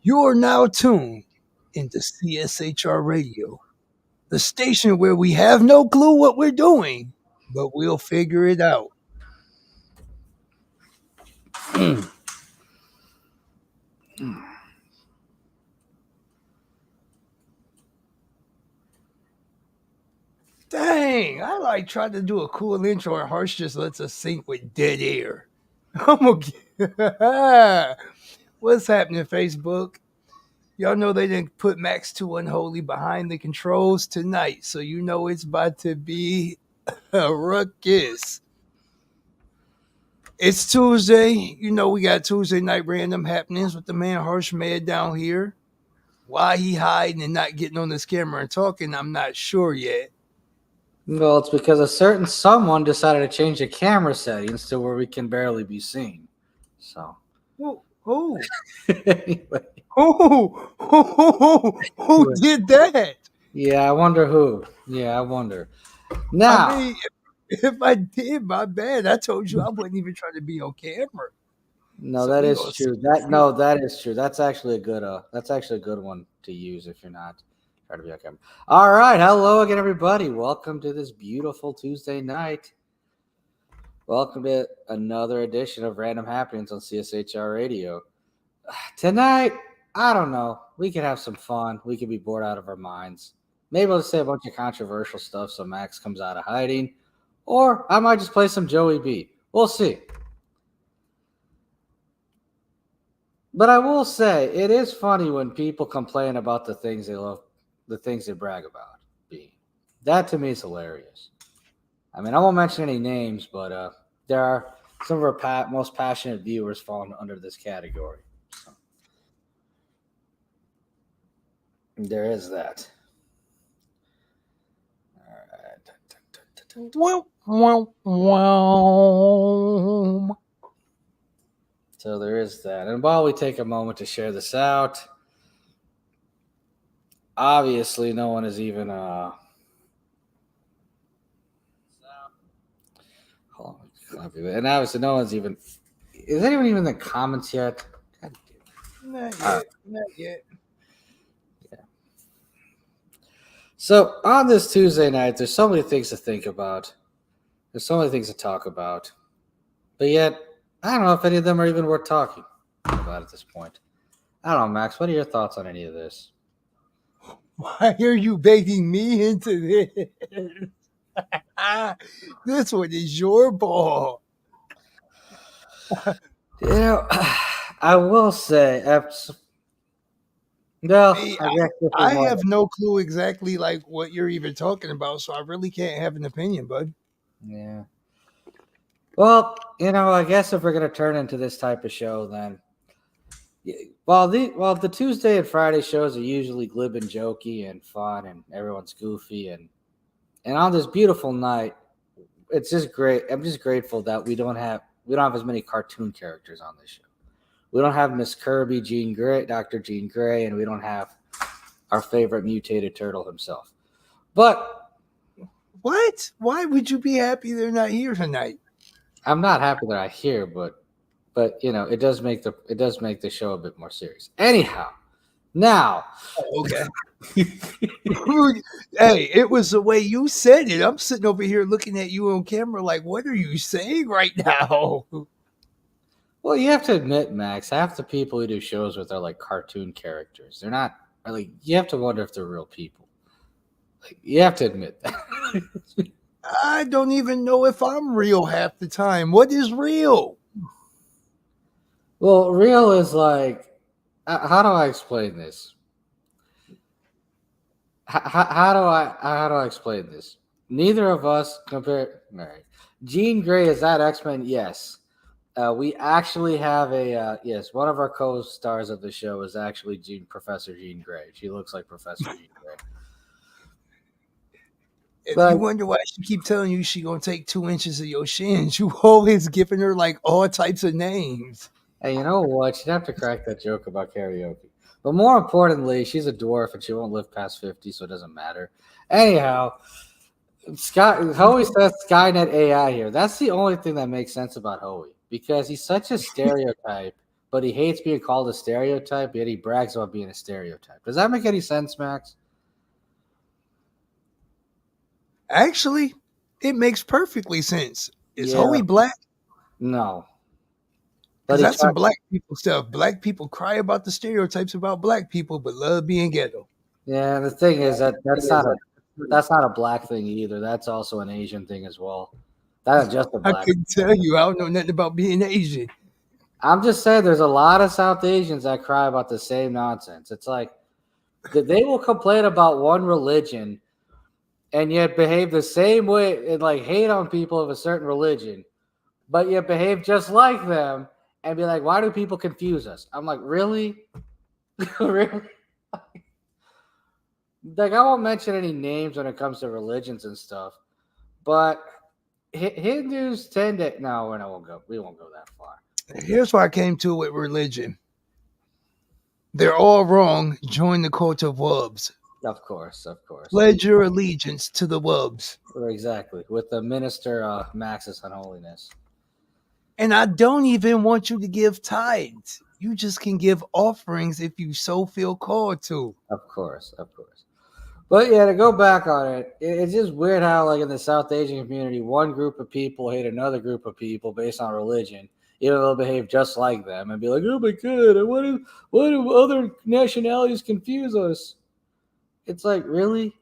You are now tuned into CSHR Radio, the station where we have no clue what we're doing, but we'll figure it out. Dang, I like tried to do a cool intro and Harsh just lets us sink with dead air. I'm gonna What's happening, Facebook? Y'all know they didn't put Max 2 Unholy behind the controls tonight, so you know it's about to be a ruckus. It's Tuesday. You know we got Tuesday night random happenings with the man Harsh Mad down here. Why he hiding and not getting on this camera and talking, I'm not sure yet. Well, it's because a certain someone decided to change the camera settings to where we can barely be seen. So, Who? anyway, Who did that? yeah, I wonder who. Yeah, I wonder. Now, I mean, if I did, my bad. I told you I wasn't even trying to be on camera. no, So that we is gonna true. see. That is true. That's actually a good. That's actually a good one to use if you're not trying to be on camera. All right, hello again, everybody. Welcome to this beautiful Tuesday night. Welcome to another edition of Random Happenings on CSHR Radio. Tonight, I don't know. We could have some fun. We could be bored out of our minds. Maybe I'll say a bunch of controversial stuff so Max comes out of hiding. Or I might just play some Joey B. We'll see. But I will say, it is funny when people complain about the things they love, the things they brag about being. That to me is hilarious. I mean, I won't mention any names, but there are some of our most passionate viewers falling under this category. So, there is that. Wow, wow, wow. So there is that. And while we take a moment to share this out, obviously no one is even hold on, and obviously no one's even is anyone even in the comments yet? God Not yet. Not yet. yeah. So on this Tuesday night, there's so many things to think about. There's so many things to talk about. But yet, I don't know if any of them are even worth talking about at this point. I don't know, Max. What are your thoughts on any of this? Why are you begging me into this? This one is your ball. You know, I will say, no, Me, I guess this is I one. have no clue exactly like what you're even talking about, so I really can't have an opinion, bud. Yeah. Well, I guess if we're gonna turn into this type of show, then while the Tuesday and Friday shows are usually glib and jokey and fun and everyone's goofy and on this beautiful night, it's just great. I'm just grateful that we don't have as many cartoon characters on this show. We don't have Miss Kirby, Jean Grey, Dr. Jean Grey, and we don't have our favorite mutated turtle himself. But What? Why would you be happy they're not here tonight? I'm not happy that I'm here, but it does make the show a bit more serious. Anyhow, now, Oh, okay. Hey, it was the way you said it. I'm sitting over here looking at you on camera like, what are you saying right now? well, you have to admit, Max, half the people who do shows with are like cartoon characters. They're not like you have to wonder if they're real people. Like, you have to admit that. I don't even know if I'm real half the time. What is real? Well, real is like how do I explain this? How do I explain this? Neither of us compare. All right, Jean Grey is that X Men? Yes. We actually have a yes. One of our co-stars of the show is actually Professor Jean Grey. She looks like Professor Jean Grey. If you But wonder why she keep telling you she gonna take 2 inches of your shins, you always giving her like all types of names. hey, you know what? She'd have to crack that joke about karaoke. But more importantly, she's a dwarf and she won't live past 50, so it doesn't matter. Anyhow, Hoey says Skynet AI here. That's the only thing that makes sense about Hoey because he's such a stereotype but he hates being called a stereotype, yet he brags about being a stereotype. Does that make any sense, Max? Actually, it makes perfectly sense. Is Yeah. Hoey black? No. But Because he that's some tried. black people stuff. Black people cry about the stereotypes about black people, but love being ghetto. Yeah, the thing is that's not a black thing either. That's also an Asian thing as well. That's not just a I black. couldn't tell you. I don't know nothing about being Asian. I'm just saying there's a lot of South Asians that cry about the same nonsense. It's like they will complain about one religion and yet behave the same way and like hate on people of a certain religion, but yet behave just like them and be like, why do people confuse us? I'm like, really? Really? Like, I won't mention any names when it comes to religions and stuff, but Hindus tend to. No, we won't go that far. Here's why I came to it with religion. They're all wrong. Join the cult of Wubs. Of course, of course. Pledge your allegiance to the Wubs. Exactly. With the minister, Max's unholiness. And I don't even want you to give tithes. You just can give offerings if you so feel called to. Of course, of course. But yeah, to go back on it, it's just weird how, like, in the South Asian community, one group of people hate another group of people based on religion, even though they'll behave just like them and be like, "Oh my god, why do other nationalities confuse us?" It's like, really?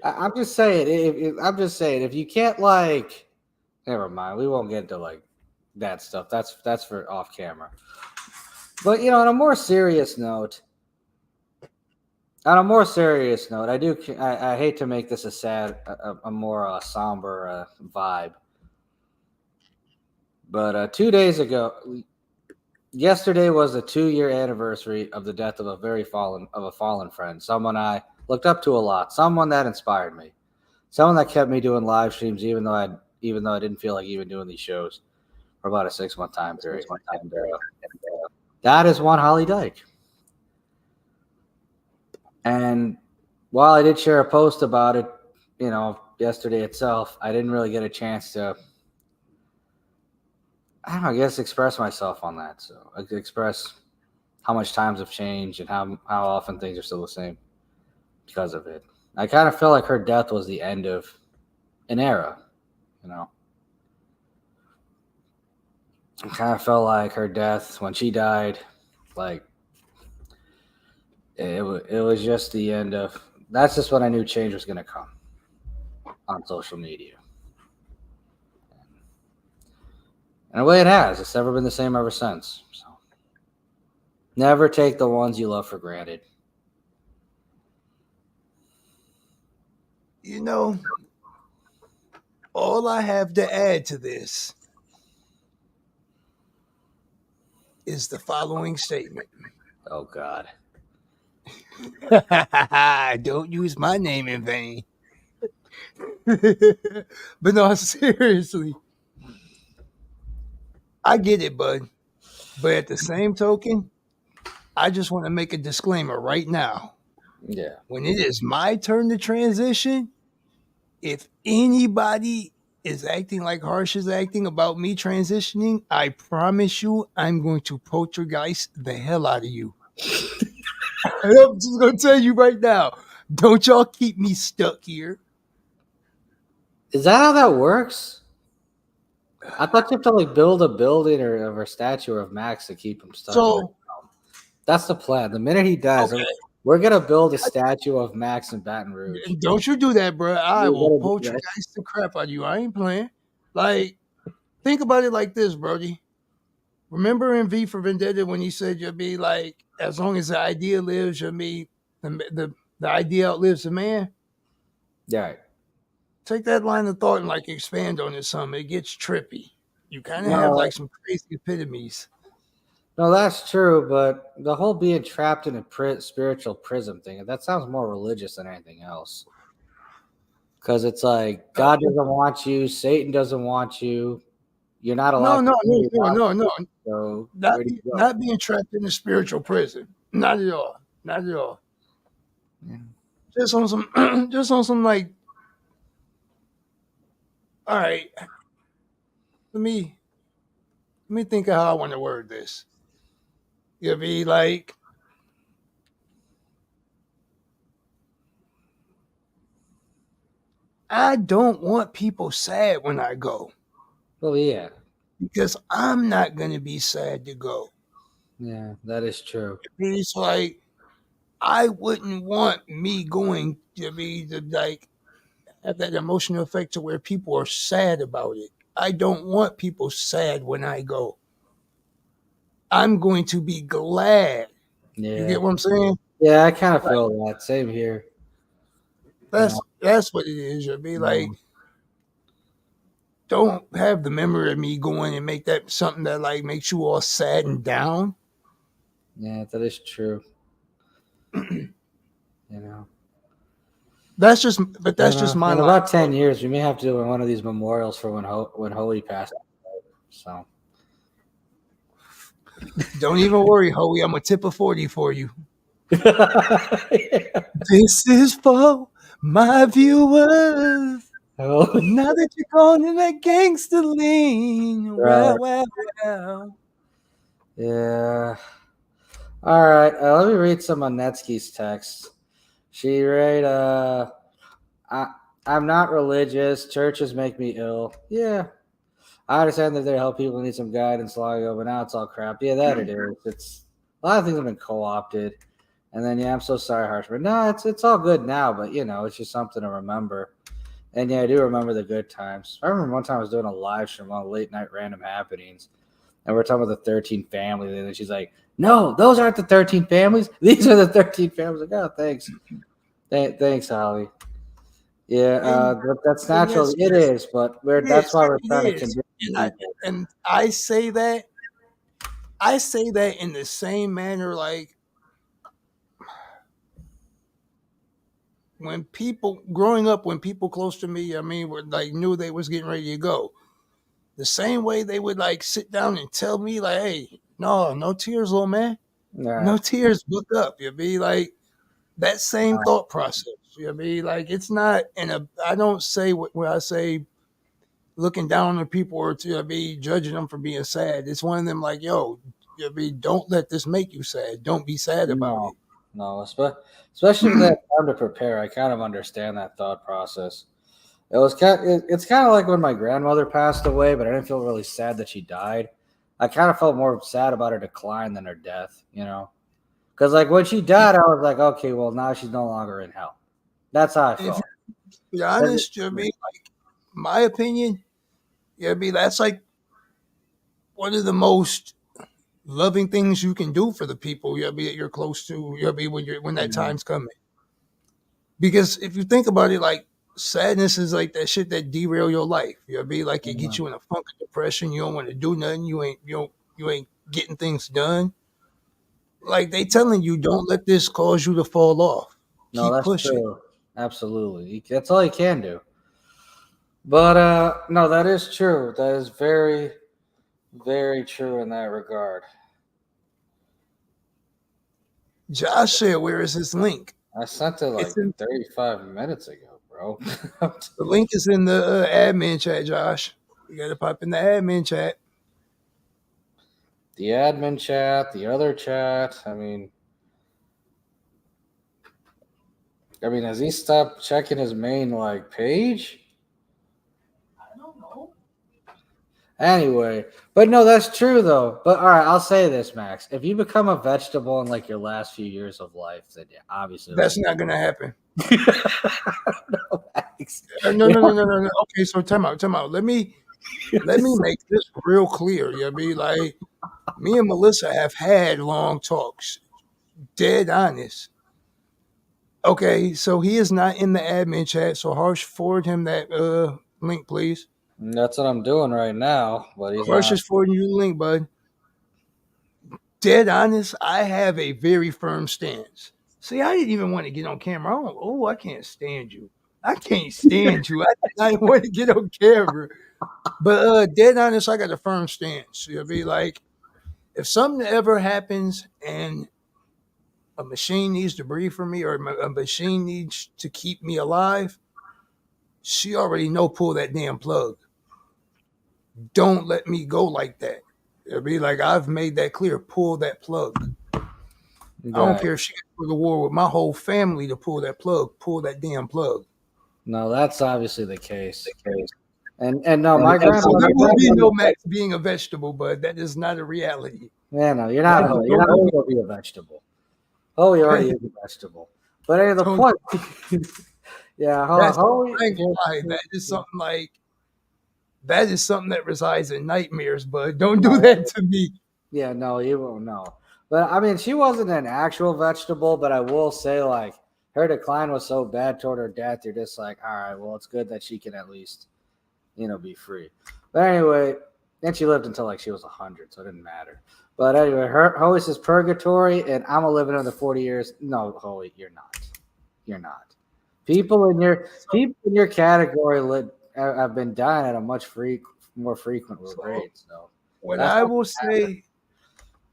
I'm just saying. I'm just saying, if you can't, like, never mind. We won't get into like that stuff. That's for off camera. But on a more serious note. I hate to make this a sad, a more somber vibe. But 2 days ago, yesterday was the 2-year anniversary of the death of a fallen friend, someone I looked up to a lot, someone that inspired me, someone that kept me doing live streams, even though I didn't feel like even doing these shows for about a 6-month time period. And, that is one Holly Dyke. And while I did share a post about it, yesterday itself, I didn't really get a chance to, I don't know, I guess express myself on that. So I could express how much times have changed and how often things are still the same because of it. I kind of feel like her death was the end of an era, I kind of felt like her death, when she died, like, it was just the end of, that's just when I knew change was going to come on social media. And the way it has, it's never been the same ever since. So never take the ones you love for granted. All I have to add to this is the following statement. Oh, God. Don't use my name in vain. But no, seriously. I get it, bud. But at the same token, I just want to make a disclaimer right now. Yeah. When it is my turn to transition, if anybody is acting like Harsh is acting about me transitioning, I promise you I'm going to poltergeist the hell out of you. I'm just going to tell you right now. Don't y'all keep me stuck here. Is that how that works? I thought you have to like build a building or a statue of Maxx to keep him stuck. So that's the plan. The minute he dies, okay, we're gonna build a statue of Maxx in Baton Rouge. Don't you do that, bro. I will poltergeist the crap out of you. I ain't playing. Like, think about it like this, Brody. Remember in V for Vendetta when he said you'll be like, as long as the idea lives, you'll be the idea outlives the man? Yeah. Take that line of thought and like expand on it some. It gets trippy. You kind of have like some crazy epitomes. No, that's true, but the whole being trapped in a spiritual prism thing, that sounds more religious than anything else. Because it's like, God doesn't want you, Satan doesn't want you, you're not allowed No. So not being trapped in a spiritual prison. Not at all. Not at all. Yeah. Just on some like, all right, let me let me think of how I want to word this. You'll be like, I don't want people sad when I go Well, yeah, because I'm not going to be sad to go. yeah, that is true. It's like, I wouldn't want me going to be the, like, have that emotional effect to where people are sad about it. I don't want people sad when I go. I'm going to be glad. You Yeah, get what I'm saying? yeah, I kind of Like, feel that. Same here. You know, that's what it is. You'll be like, no, don't have the memory of me going and make that something that like makes you all sad and down. yeah, that is true. You know, But that's just my in line. about 10 years, we may have to do one of these memorials for when Hoey passed. So, Don't even worry, Hoey. I'm gonna tip a 40 for you. yeah. This is for my viewers. Oh, Now that you're going in that gangster lean, right. well. Yeah. All right. Let me read some of Netsky's texts. She wrote, I, I'm not religious. Churches make me ill. Yeah. I understand that they help people who need some guidance long ago, but now it's all crap. Yeah, that it is. It's a lot of things have been co-opted. And then yeah, I'm so sorry, Harshman. No, it's all good now, but it's just something to remember. And yeah, I do remember the good times. I remember one time I was doing a live stream on late night random happenings, and we're talking about the 13 families, and she's like, "No, those aren't the 13 families. These are the 13 families." Like, oh, thanks, thanks, Holly. Yeah, And, that's and natural. It is, but that's why we're it trying to is. convince And people. I say that in the same manner like when people growing up, when people close to me, I mean, were like knew they was getting ready to go. The same way they would like sit down and tell me like, "Hey, no tears, little man, All no right. tears, book up." You'd be like that same thought process. You'd be like, it's not in a. I don't say what I say, looking down on people or to be judging them for being sad. It's one of them like, yo, you'd be don't let this make you sad. Don't be sad about No, it. no, especially if they have time to prepare. I kind of understand that thought process. It's kind of like when my grandmother passed away, but I didn't feel really sad that she died. I kind of felt more sad about her decline than her death, Because like when she died, I was like, okay, well now she's no longer in hell. That's how I And if felt. you're honest, you'd be like, my opinion, you'd be that's like one of the most loving things you can do for the people you'll be you're close to. You'll be when that Mhm. time's coming. Because if you think about it, like sadness is like that shit that derail your life. You'll be like it gets Mhm. you in a funk of depression. You don't want to do nothing. You ain't getting things done. Like they telling you, don't let this cause you to fall off. No, Keep that's pushing. true. Absolutely, that's all you can do. But no, that is true. That is very, very true in that regard. Josh said, "Where is this link?" I sent it It's like in 35 minutes ago, bro. the link is in the admin chat, Josh. You got to pop in the admin chat. The admin chat, the other chat. I mean, has he stopped checking his main like page? I don't know. Anyway, but no, that's true though. But all right, I'll say this, Max. If you become a vegetable in like your last few years of life, then yeah, obviously it'll That's be. not gonna happen. No, Max. No, Yeah. no, no, no, no, no. Okay, so time out, time out. Let me make this real clear. You be like, me and Melissa have had long talks, dead honest. Okay, so he is not in the admin chat. So Harsh, forward him that link, please. That's what I'm doing right now, but he's Harsh not. is forwarding you the link, bud. Dead honest, I have a very firm stance. See, I didn't even want to get on camera. I can't stand you. I can't stand you. I didn't want to get on camera. But dead honest, I got a firm stance. You'll be like, if something ever happens and a machine needs to breathe for me or a machine needs to keep me alive, she already know pull that damn plug. Don't let me go like that. It'll be like, I've made that clear. Pull that plug. I don't Right. care if she gets to the war with my whole family to pull that plug. Pull that damn plug. No, that's obviously the case. And no, And my so grandmother. there will be no Max being a vegetable, but that is not a reality. Yeah, no, you're not. Don't, You're not don't, going to be a vegetable. Hoey already is a vegetable. But anyway, the don't, point. Yeah, that's, Hoey. I ain't gonna lie, that is something that resides in nightmares, bud. Don't do that to me. Yeah, no, you won't know. But I mean, she wasn't an actual vegetable, but I will say, like, her decline was so bad toward her death. You're just like, all right, well, it's good that she can at least, be free. But anyway, then she lived until like she was 100, so it didn't matter. But anyway, Hoey says purgatory, and I'm gonna live another 40 years. No, Hoey, you're not. You're not. People in your category have been dying at a much more frequent rate. So What that's I not will happening. say,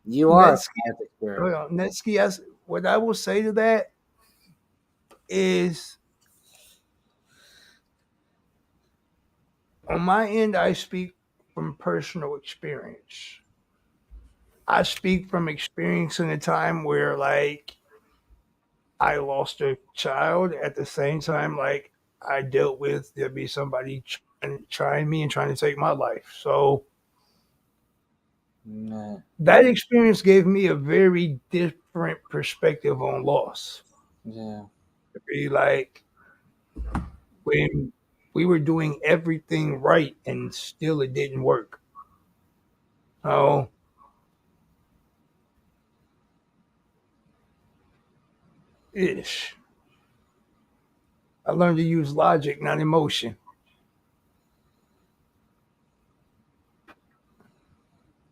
You are a Netsky, science experiment. hold on, Netsky, what I will say to that is, on my end, I speak from personal experience. I speak from experience in a time where, like, I lost a child at the same time, like, I dealt with there'd be somebody trying me and trying to take my life. So Nah. that experience gave me a very different perspective on loss. Yeah. To be like, when we were doing everything right and still it didn't work. Oh, ish. I learned to use logic, not emotion.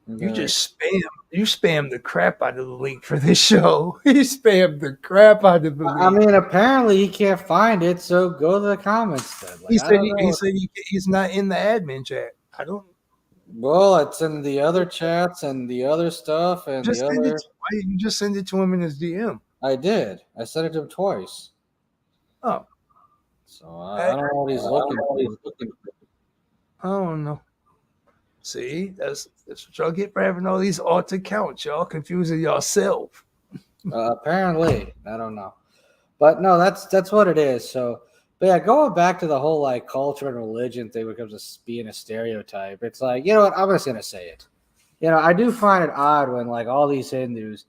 You spam the crap out of the link for this show. You spam the crap out of the I link. mean, apparently he can't find it, so go to the comments then. Like, I don't know. He's not in the admin chat. I don't Well, it's in the other chats and the other stuff and just the send it. other. Why didn't you just send it to him in his DM? I did. I sent it to him twice. Oh, So I don't know what he's looking for. I don't know. See, that's what y'all get for having all these alt accounts. Y'all confusing yourself. Apparently, I don't know, but no, that's what it is. So, but yeah, going back to the whole like culture and religion thing, when it comes to being a stereotype, it's like, you know what? I'm just gonna say it. I do find it odd when like all these Hindus,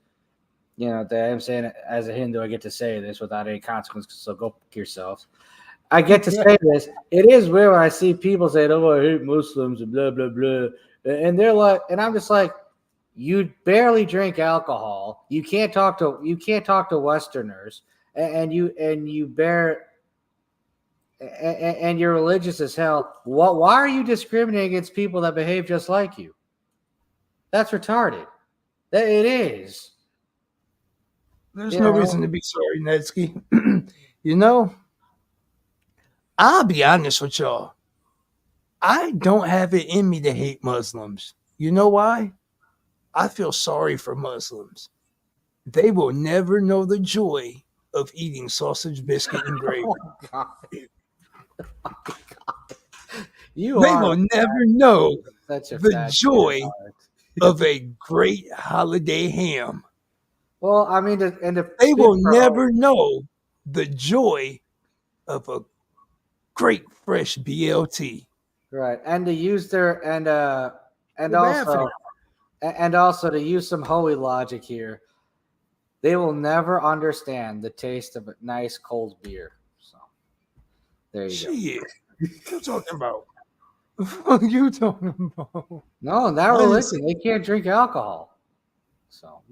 that I'm saying it as a Hindu, I get to say this without any consequences. So go fuck yourselves. I get to say this. It is weird when I see people saying, "Oh, I hate Muslims," and blah blah blah, and they're like, and I'm just like, you barely drink alcohol. You can't talk to Westerners, and you're religious as hell. Why are you discriminating against people that behave just like you? That's retarded. It is. There's no reason to be sorry, Netsky. I'll be honest with y'all. I don't have it in me to hate Muslims. You know why? I feel sorry for Muslims. They will never know the joy of eating sausage, biscuit, and gravy. Oh, God. They will never know the joy of a great holiday ham. Well, I mean, they will never know the joy of a great fresh BLT. Right, and to use also to use some holy logic here, they will never understand the taste of a nice cold beer. So there you go. What you talking about? What are you talking about? No, in that religion, they can't drink alcohol. So,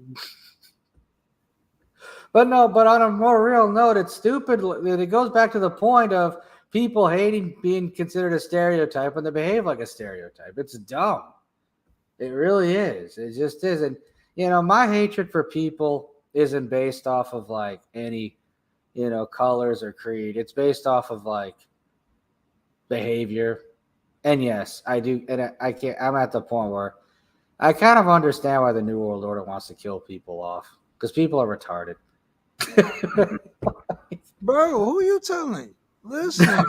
but on a more real note, it's stupid. It goes back to the point of people hating being considered a stereotype when they behave like a stereotype. It's dumb. It really is. It just is. And, my hatred for people isn't based off of like any, colors or creed. It's based off of like behavior. And yes, I do. And I'm at the point where I kind of understand why the New World Order wants to kill people off, because people are retarded. Bro, who are you telling? Listen.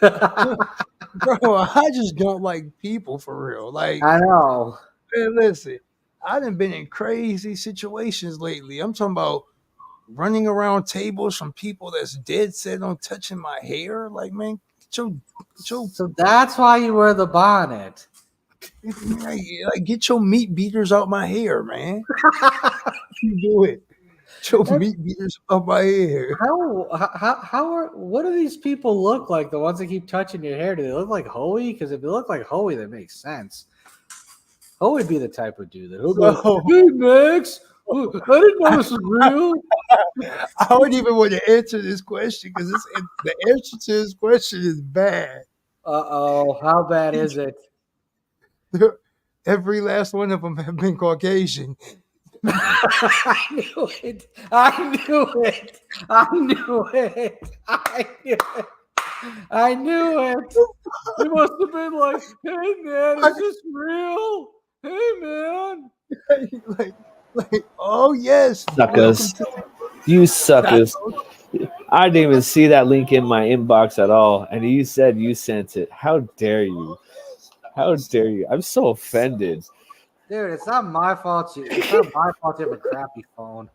Bro, I just don't like people for real. Like, I know. Man, listen, I done been in crazy situations lately. I'm talking about running around tables from people that's dead set on touching my hair. Like, man, get your, So that's why you wear the bonnet. get your meat beaters out my hair, man. You do it. Get your meat beaters out my hair. How are what do these people look like? The ones that keep touching your hair? Do they look like Hoey? Because if they look like Hoey, that makes sense. Hoey would be the type of dude that he'll be like, So "Hey Max, I didn't know this was real." I don't even want to answer this question because the answer to this question is bad. How bad is it? Every last one of them have been Caucasian. I knew it. I knew it. I knew it. I knew it. I knew it. It must have been like, "Hey man, is this real? Hey man." like, oh yes, welcome Suckers. to You the suckers. I didn't even see that link in my inbox at all. And you said you sent it. How dare you? How dare you? I'm so offended. Dude, it's not my fault. It's not my fault you have a crappy phone.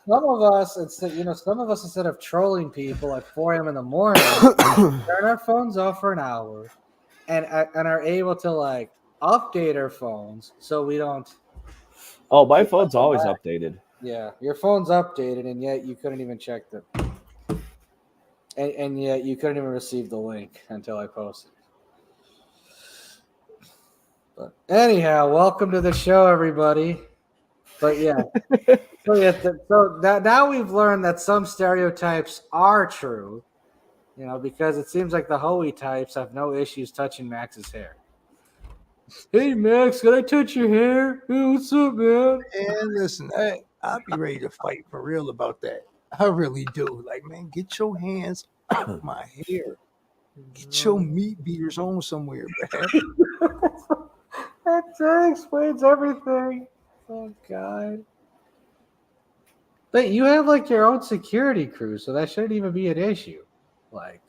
Some of us, instead of trolling people at 4 a.m. in the morning, turn our phones off for an hour, and are able to like update our phones so we don't. Oh, my phone's always updated. Yeah, your phone's updated, and yet you couldn't even check the. And yet you couldn't even receive the link until I posted. But anyhow, welcome to the show, everybody. But yeah, now we've learned that some stereotypes are true, because it seems like the Hoey types have no issues touching Max's hair. Hey Max, can I touch your hair? Hey, what's up, man? And listen, I'll be ready to fight for real about that. I really do. Like, man, get your hands out my hair. Get your meat beaters on somewhere, man. That explains everything. Oh God. But you have like your own security crew, so that shouldn't even be an issue. Like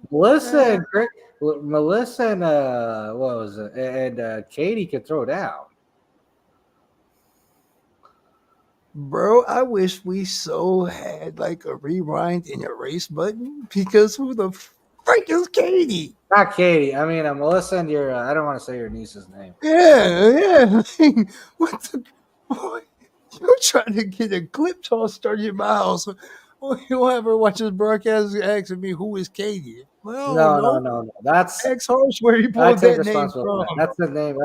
Melissa and what was it? And Katie could throw down. Bro, I wish we so had like a rewind and erase button because who the freak is Katie? Not Katie. I mean, Melissa and your. I don't want to say your niece's name. Yeah. What the? You're trying to get a clip toss started in my house. You'll have her watch this broadcast asking me who is Katie. Well, No. That's Ask Harsh where he I pulled take that name responsibility. from. That's the name.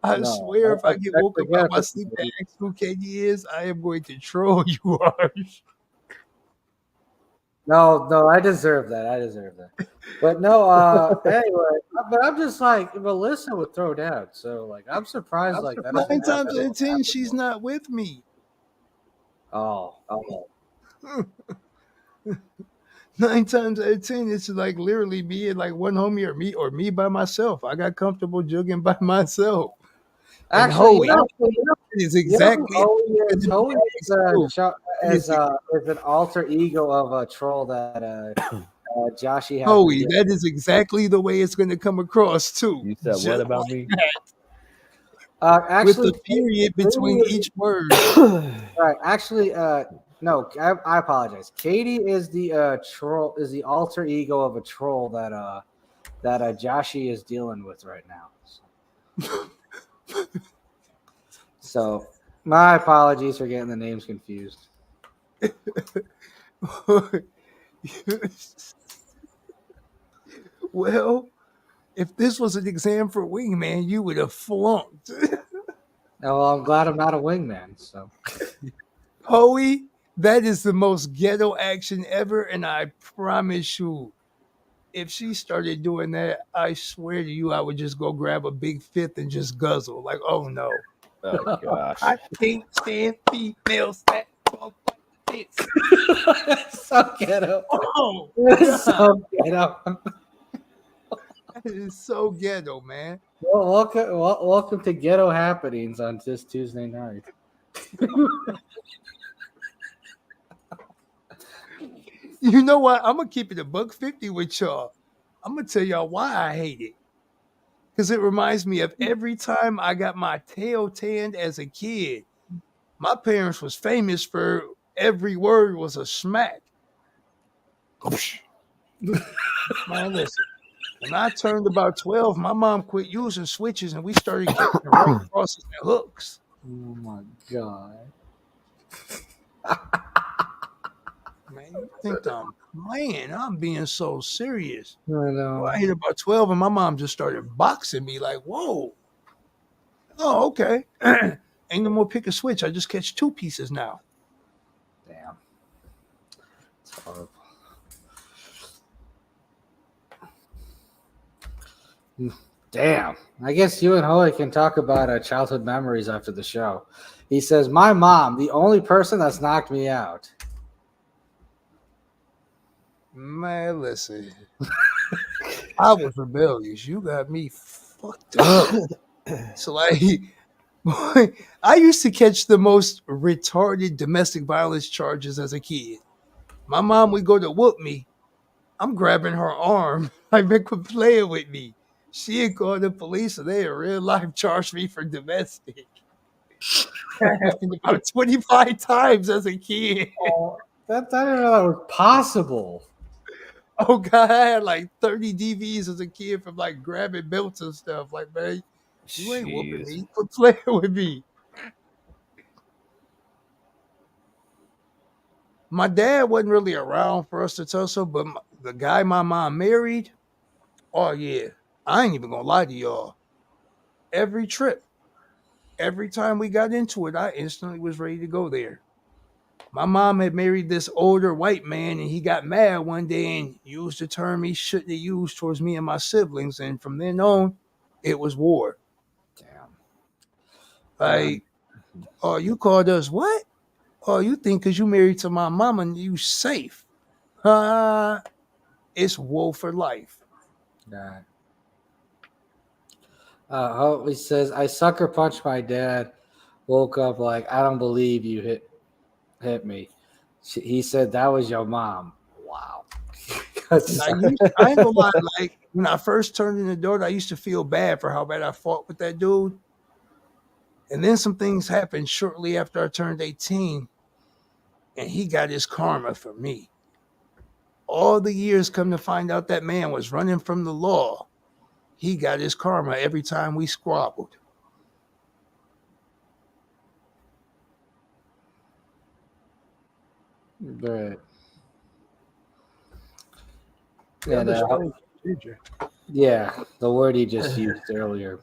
I No. swear, if I get woke up out Forget my the sleep to ask who Katie is, I am going to troll you, Harsh. No, I deserve that. But no, anyway, but I'm just like Melissa would throw down. So like I'm surprised like that. 9 times out of 10, she's not with me. Oh. 9 times out of 10, it's like literally me and like one homie or me by myself. I got comfortable jugging by myself. And Actually, Hoey is exactly Hoey is an alter ego of a troll that Joshy has. Hoey. That is exactly the way it's going to come across too. You said what about me? Actually, with the period between each word. Right. Actually, no. I apologize. Katie is the troll. Is the alter ego of a troll that Joshy is dealing with right now. So, my apologies for getting the names confused. Well, if this was an exam for Wingman, you would have flunked. Well, I'm glad I'm not a wingman. So, Hoey, that is the most ghetto action ever, and I promise you, if she started doing that, I swear to you, I would just go grab a big fifth and just guzzle. Like, oh no. Oh gosh. I can't stand females that talk like this. so ghetto. Oh, So ghetto. that is so ghetto, man. Well, welcome to Ghetto Happenings on this Tuesday night. You know what? I'm gonna keep it $1.50 with y'all. I'm gonna tell y'all why I hate it. because it reminds me of every time I got my tail tanned as a kid. My parents was famous for every word was a smack. Man, listen. When I turned about 12, my mom quit using switches and we started catching right crosses and hooks. Oh my god. Man, you think I'm playing? I'm being so serious. I know. Well, I hit about 12 and my mom just started boxing me like, whoa. Oh, okay. Ain't no more pick a switch. I just catch two pieces now. Damn. It's horrible. Damn. I guess you and Holly can talk about childhood memories after the show. He says, my mom, the only person that's knocked me out. Man, listen. I was rebellious. You got me fucked up. So, like, boy, I used to catch the most retarded domestic violence charges as a kid. My mom would go to whoop me. I'm grabbing her arm. Like, Rick was playing with me. She had called the police and they in real life charged me for domestic. That happened about 25 times as a kid. That I didn't know that was possible. Oh God, I had like 30 DVs as a kid from like grabbing belts and stuff. Like, man, you ain't whooping Jeez. me. Quit playing with me. My dad wasn't really around for us to tussle, but the guy my mom married, oh yeah, I ain't even gonna lie to y'all. Every trip, every time we got into it, I instantly was ready to go there. My mom had married this older white man, and he got mad one day and used a term he shouldn't have used towards me and my siblings. And from then on, it was war. Damn. Like, oh, you called us what? Oh, you think because you married to my mama, you safe? It's war for life. God. He says, I sucker punched my dad. Woke up like, I don't believe you hit me. He said, that was your mom. Wow. I ain't gonna lie, like when I first turned in the door, I used to feel bad for how bad I fought with that dude. And then some things happened shortly after I turned 18, and he got his karma for me. All the years come to find out that man was running from the law. He got his karma every time we squabbled. Right. Yeah, And, yeah, the word he just used earlier.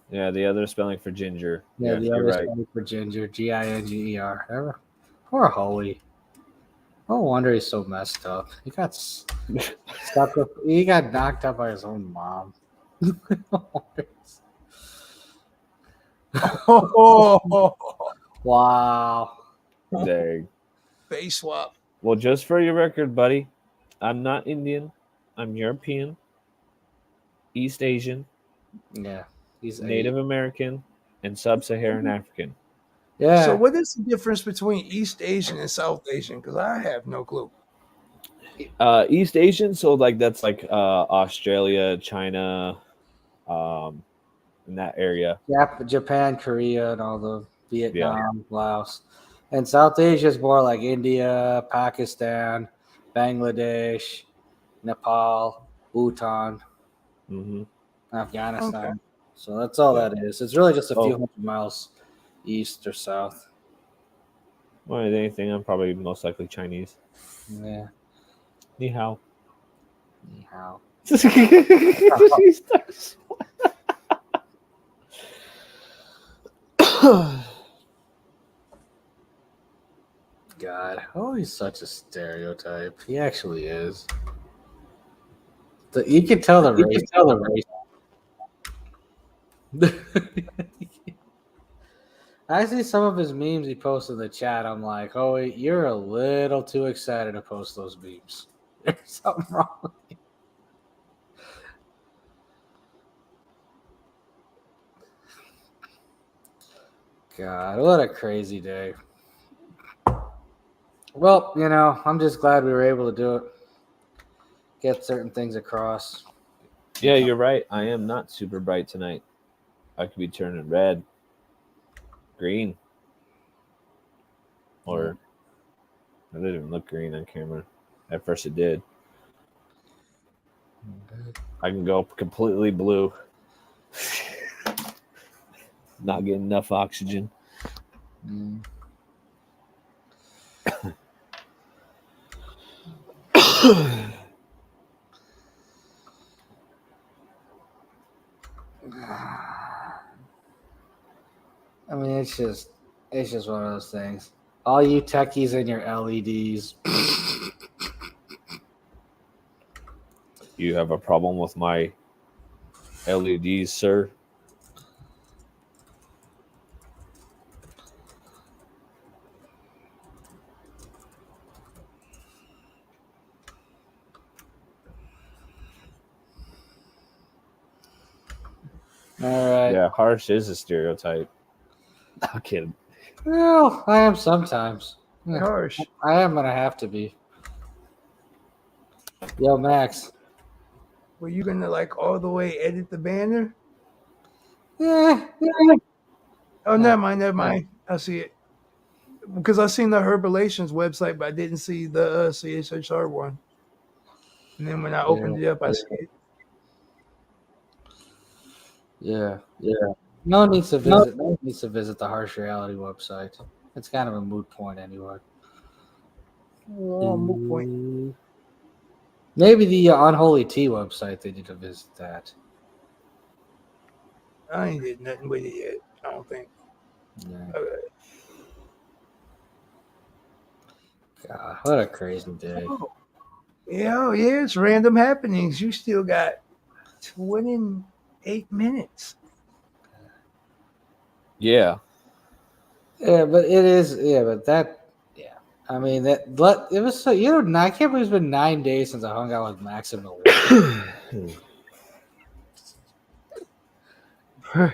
Yeah, the other spelling for ginger. Yeah, the you're other right. spelling for ginger, Ginger. Poor Holy. No wonder he's so messed up. He got stuck with. He got knocked up by his own mom. Wow. Dang. Face swap. Well, just for your record, buddy, I'm not Indian. I'm European, East Asian, Yeah, he's Native American, and Sub-Saharan African. Yeah. So what is the difference between East Asian and South Asian? Because I have no clue. East Asian, so like that's like Australia, China, in that area. Japan, Korea, and all the Vietnam, Laos. And South Asia is more like India, Pakistan, Bangladesh, Nepal, Bhutan, Afghanistan. Okay. So that's all that is. It's really just a few hundred miles east or south. More than anything, I'm probably most likely Chinese. Yeah. Ni hao. Ni hao. God, oh, he's such a stereotype. He actually is. You can tell the race. I see some of his memes he posts in the chat. I'm like, oh, you're a little too excited to post those memes. There's something wrong with you. God, what a crazy day. Well, I'm just glad we were able to do it. Get certain things across. Yeah, you're right. I am not super bright tonight. I could be turning red, green, or I didn't even look green on camera. At first, it did. I can go completely blue. Not getting enough oxygen. Mm. I mean, it's just one of those things. All you techies and your LEDs. You have a problem with my LEDs, sir? All right. Yeah, harsh is a stereotype. I'm kidding. Well, I am sometimes. Yeah, Harsh. I am gonna have to be. Yo, Max. Were you gonna like all the way edit the banner? Yeah. Oh, never mind. I see it. Because I seen the Herbalations website, but I didn't see the CSHR one. And then when I opened it up, I see it. Yeah. No one needs to visit. No one needs to visit the Harsh Reality website. It's kind of a moot point anyway. Oh, moot point. Maybe the Unholy Tea website. They need to visit that. I ain't did nothing with it yet. I don't think. Yeah. Okay. God, what a crazy day. Yeah, it's random happenings. You still got 28 minutes. Yeah. Yeah, but it is. Yeah, but that. Yeah, I mean that. It was so. I can't believe it's been 9 days since I hung out with Maxx in Milwaukee.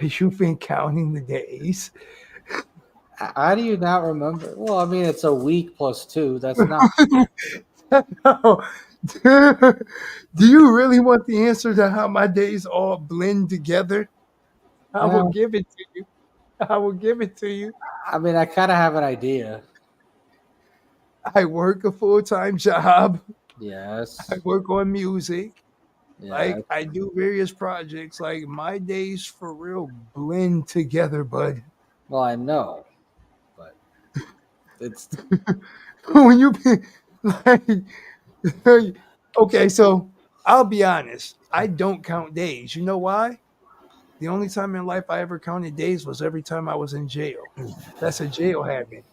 You've been counting the days. How do you not remember? Well, I mean, it's a week plus 2. That's not. No. Do you really want the answer to how my days all blend together? I will Well, give it to you. I will give it to you. I mean, I kind of have an idea. I work a full-time job. Yes. I work on music. Yeah. Like I do various projects. Like my days for real blend together, bud. Well, I know, but it's. When you be like, okay, so I'll be honest. I don't count days. You know why? The only time in life I ever counted days was every time I was in jail. That's a jail habit.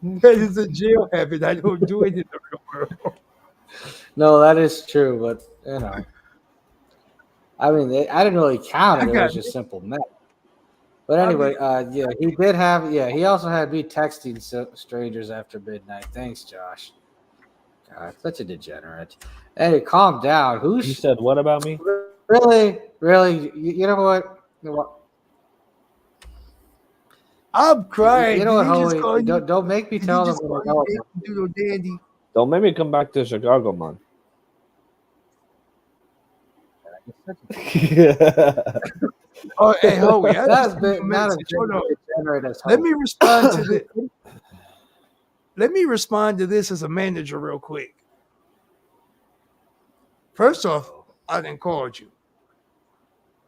That is a jail habit. I don't do it in the real world. No, that is true, but I mean, I didn't really count I it. It got was just simple math. But anyway, yeah, he did have. Yeah, he also had me texting strangers after midnight. Thanks, Josh. God, such a degenerate. Hey, calm down. You said what about me? Really? You know what? I'm crying. You know what, Did he just Hoey? call you? Don't make me Did he tell them. just call you Bacon Doodle Dandy? Don't make me come back to Chicago, man. Oh, hey, Hoey, I That's just sent you a been not as message. Hold on. degenerate as Let Hoey. me respond to this. Let me respond to this as a manager real quick. First off, I didn't call you.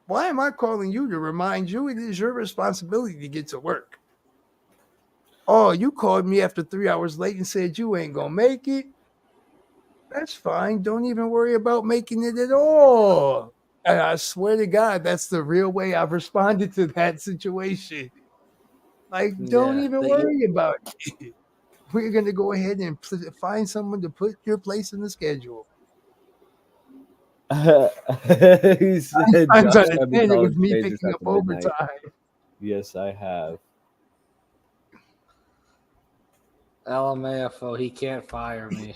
Why am I calling you to remind you it is your responsibility to get to work? Oh, you called me after 3 hours late and said you ain't gonna make it. That's fine. Don't even worry about making it at all. And I swear to God, that's the real way I've responded to that situation. Like, don't Yeah, even worry about it. We're going to go ahead and find someone to put your place in the schedule. He said, I'm Josh, trying to I've been understand it calling was me strangers picking up after midnight. overtime. Yes, I have. LMAFO, he can't fire me.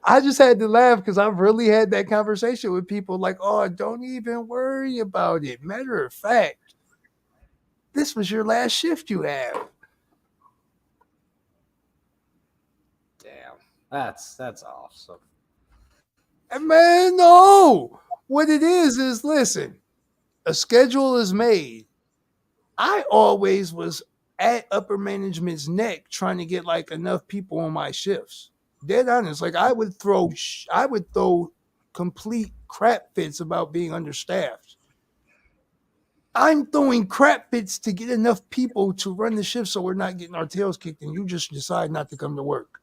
I just had to laugh because I've really had that conversation with people like, oh, don't even worry about it. Matter of fact, this was your last shift you have. Damn. That's awesome. And man, no. What it is listen, a schedule is made. I always was at upper management's neck trying to get like enough people on my shifts. Dead honest, like I would throw complete crap fits about being understaffed. I'm throwing crap fits to get enough people to run the shift so we're not getting our tails kicked and you just decide not to come to work.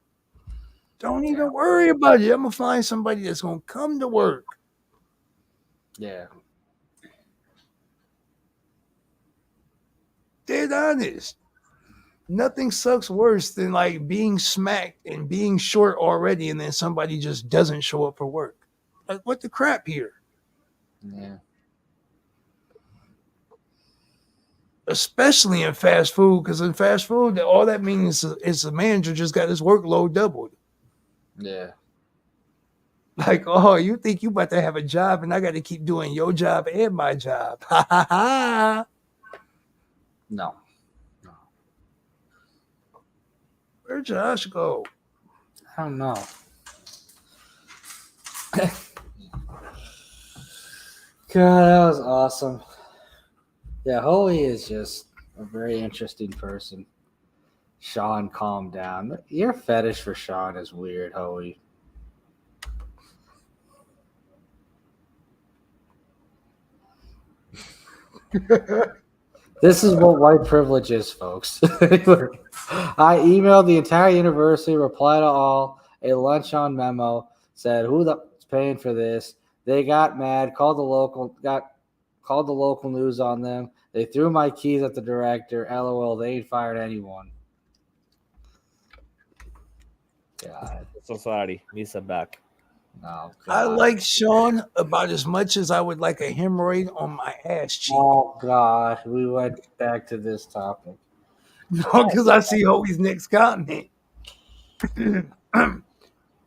Don't even worry about it. I'm going to find somebody that's going to come to work. Yeah. Dead honest. Nothing sucks worse than like being smacked and being short already and then somebody just doesn't show up for work. Like, what the crap here? Yeah. Especially in fast food, because in fast food, all that means is the manager just got his workload doubled. Yeah. Like, oh, you think you about to have a job and I got to keep doing your job and my job. Ha ha ha. No. Where'd Josh go? I don't know. God, that was awesome. Yeah, Hoey is just a very interesting person. Sean, calm down. Your fetish for Sean is weird, Hoey. This is what white privilege is, folks. I emailed the entire university, reply to all, a lunch-on memo, said who the paying for this. They got mad, called the local news on them. They threw my keys at the director. LOL, they ain't fired anyone. God. So sorry, Misa back. No, I God. like Sean about as much as I would like a hemorrhoid on my ass cheek. Oh God, we went back to this topic. No, because I see Hoey's next comment.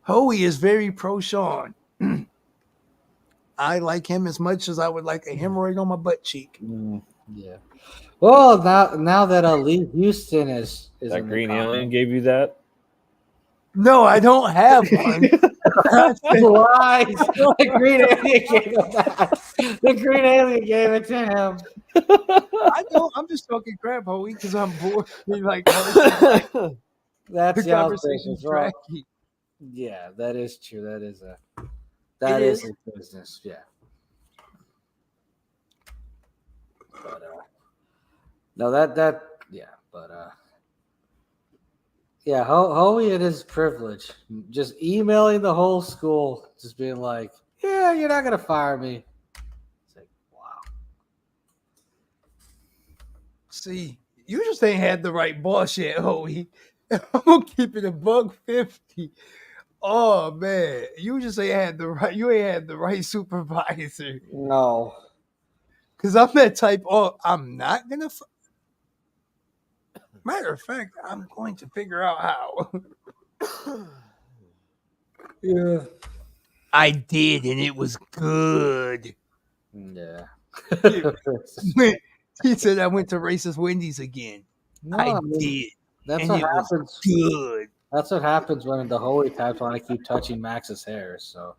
Hoey is very pro Sean. I like him as much as I would like a hemorrhoid on my butt cheek. Yeah. Well, now that Lee Houston is That green alien gave you that? No, I don't have one. Lies. The green alien gave him that. The green alien gave it to him. I don't. I'm just talking crap, Hoey, because I'm bored. Like, the That's conversation's y'all's business. tracky. Yeah, that is true. That is a business. Yeah. But no, that yeah, but yeah, Hoey and his privilege, just emailing the whole school, just being like, "Yeah, you're not gonna fire me." It's like, wow. See, you just ain't had the right boss yet, Hoey. I'm gonna keep it $1.50. Oh man, you just ain't had the right. You ain't had the right supervisor. No. Because I'm that type. Oh, I'm not gonna. Matter of fact, I'm going to figure out how. Yeah. I did, and it was good. Yeah. He said I went to racist Wendy's again. No, I did. That's and what it happens. Was good. That's what happens when the Hoey types want to keep touching Max's hair. So,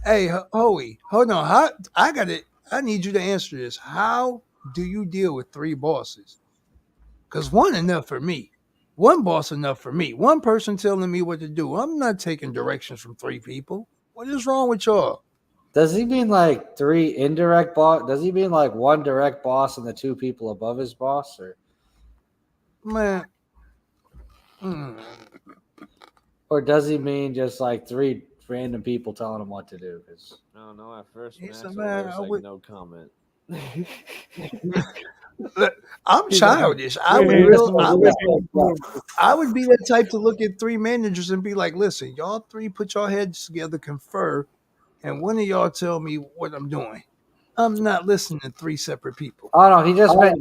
hey, Hoey, hold on. How I got it. I need you to answer this. How do you deal with 3 bosses? Because one enough for me. One boss enough for me. One person telling me what to do. I'm not taking directions from 3 people. What is wrong with y'all? does he mean like 3 indirect boss? Does he mean like 1 direct boss and the 2 people above his boss? Or Man. Or does he mean just like 3 random people telling him what to do? No, at first, He's Max a man, was I like, would- no comment. I'm childish. I would be that type to look at 3 managers and be like, listen, y'all 3 put your heads together, confer, and one of y'all tell me what I'm doing. I'm not listening to 3 separate people. Oh no, he just meant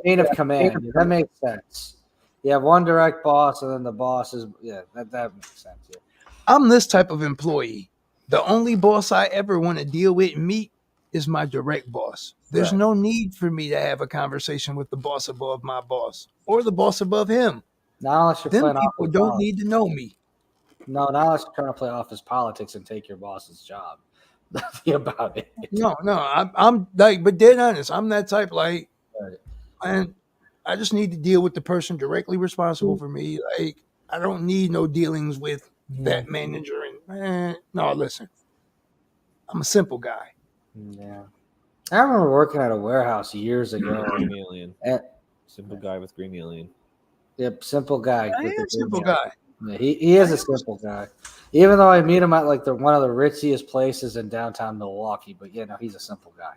chain of command. Yeah, that makes sense. You have 1 direct boss, and then the boss is that makes sense. Yeah. I'm this type of employee. The only boss I ever want to deal with and meet is my direct boss. There's Right. no need for me to have a conversation with the boss above my boss or the boss above him. Not unless you're Them playing people don't need to know me. No, now it's trying to play office politics and take your boss's job. That's about it. No, I'm like, but dead honest, I'm that type. Like, Right. and I just need to deal with the person directly responsible for me. Like, I don't need no dealings with that manager. And no, listen, I'm a simple guy. Yeah. I remember working at a warehouse years ago. Green alien. And, Simple guy with green alien. yep, simple guy. I with am the a simple green guy. Yeah, he is a simple guy. Even though I meet him at like one of the ritziest places in downtown Milwaukee, but he's a simple guy.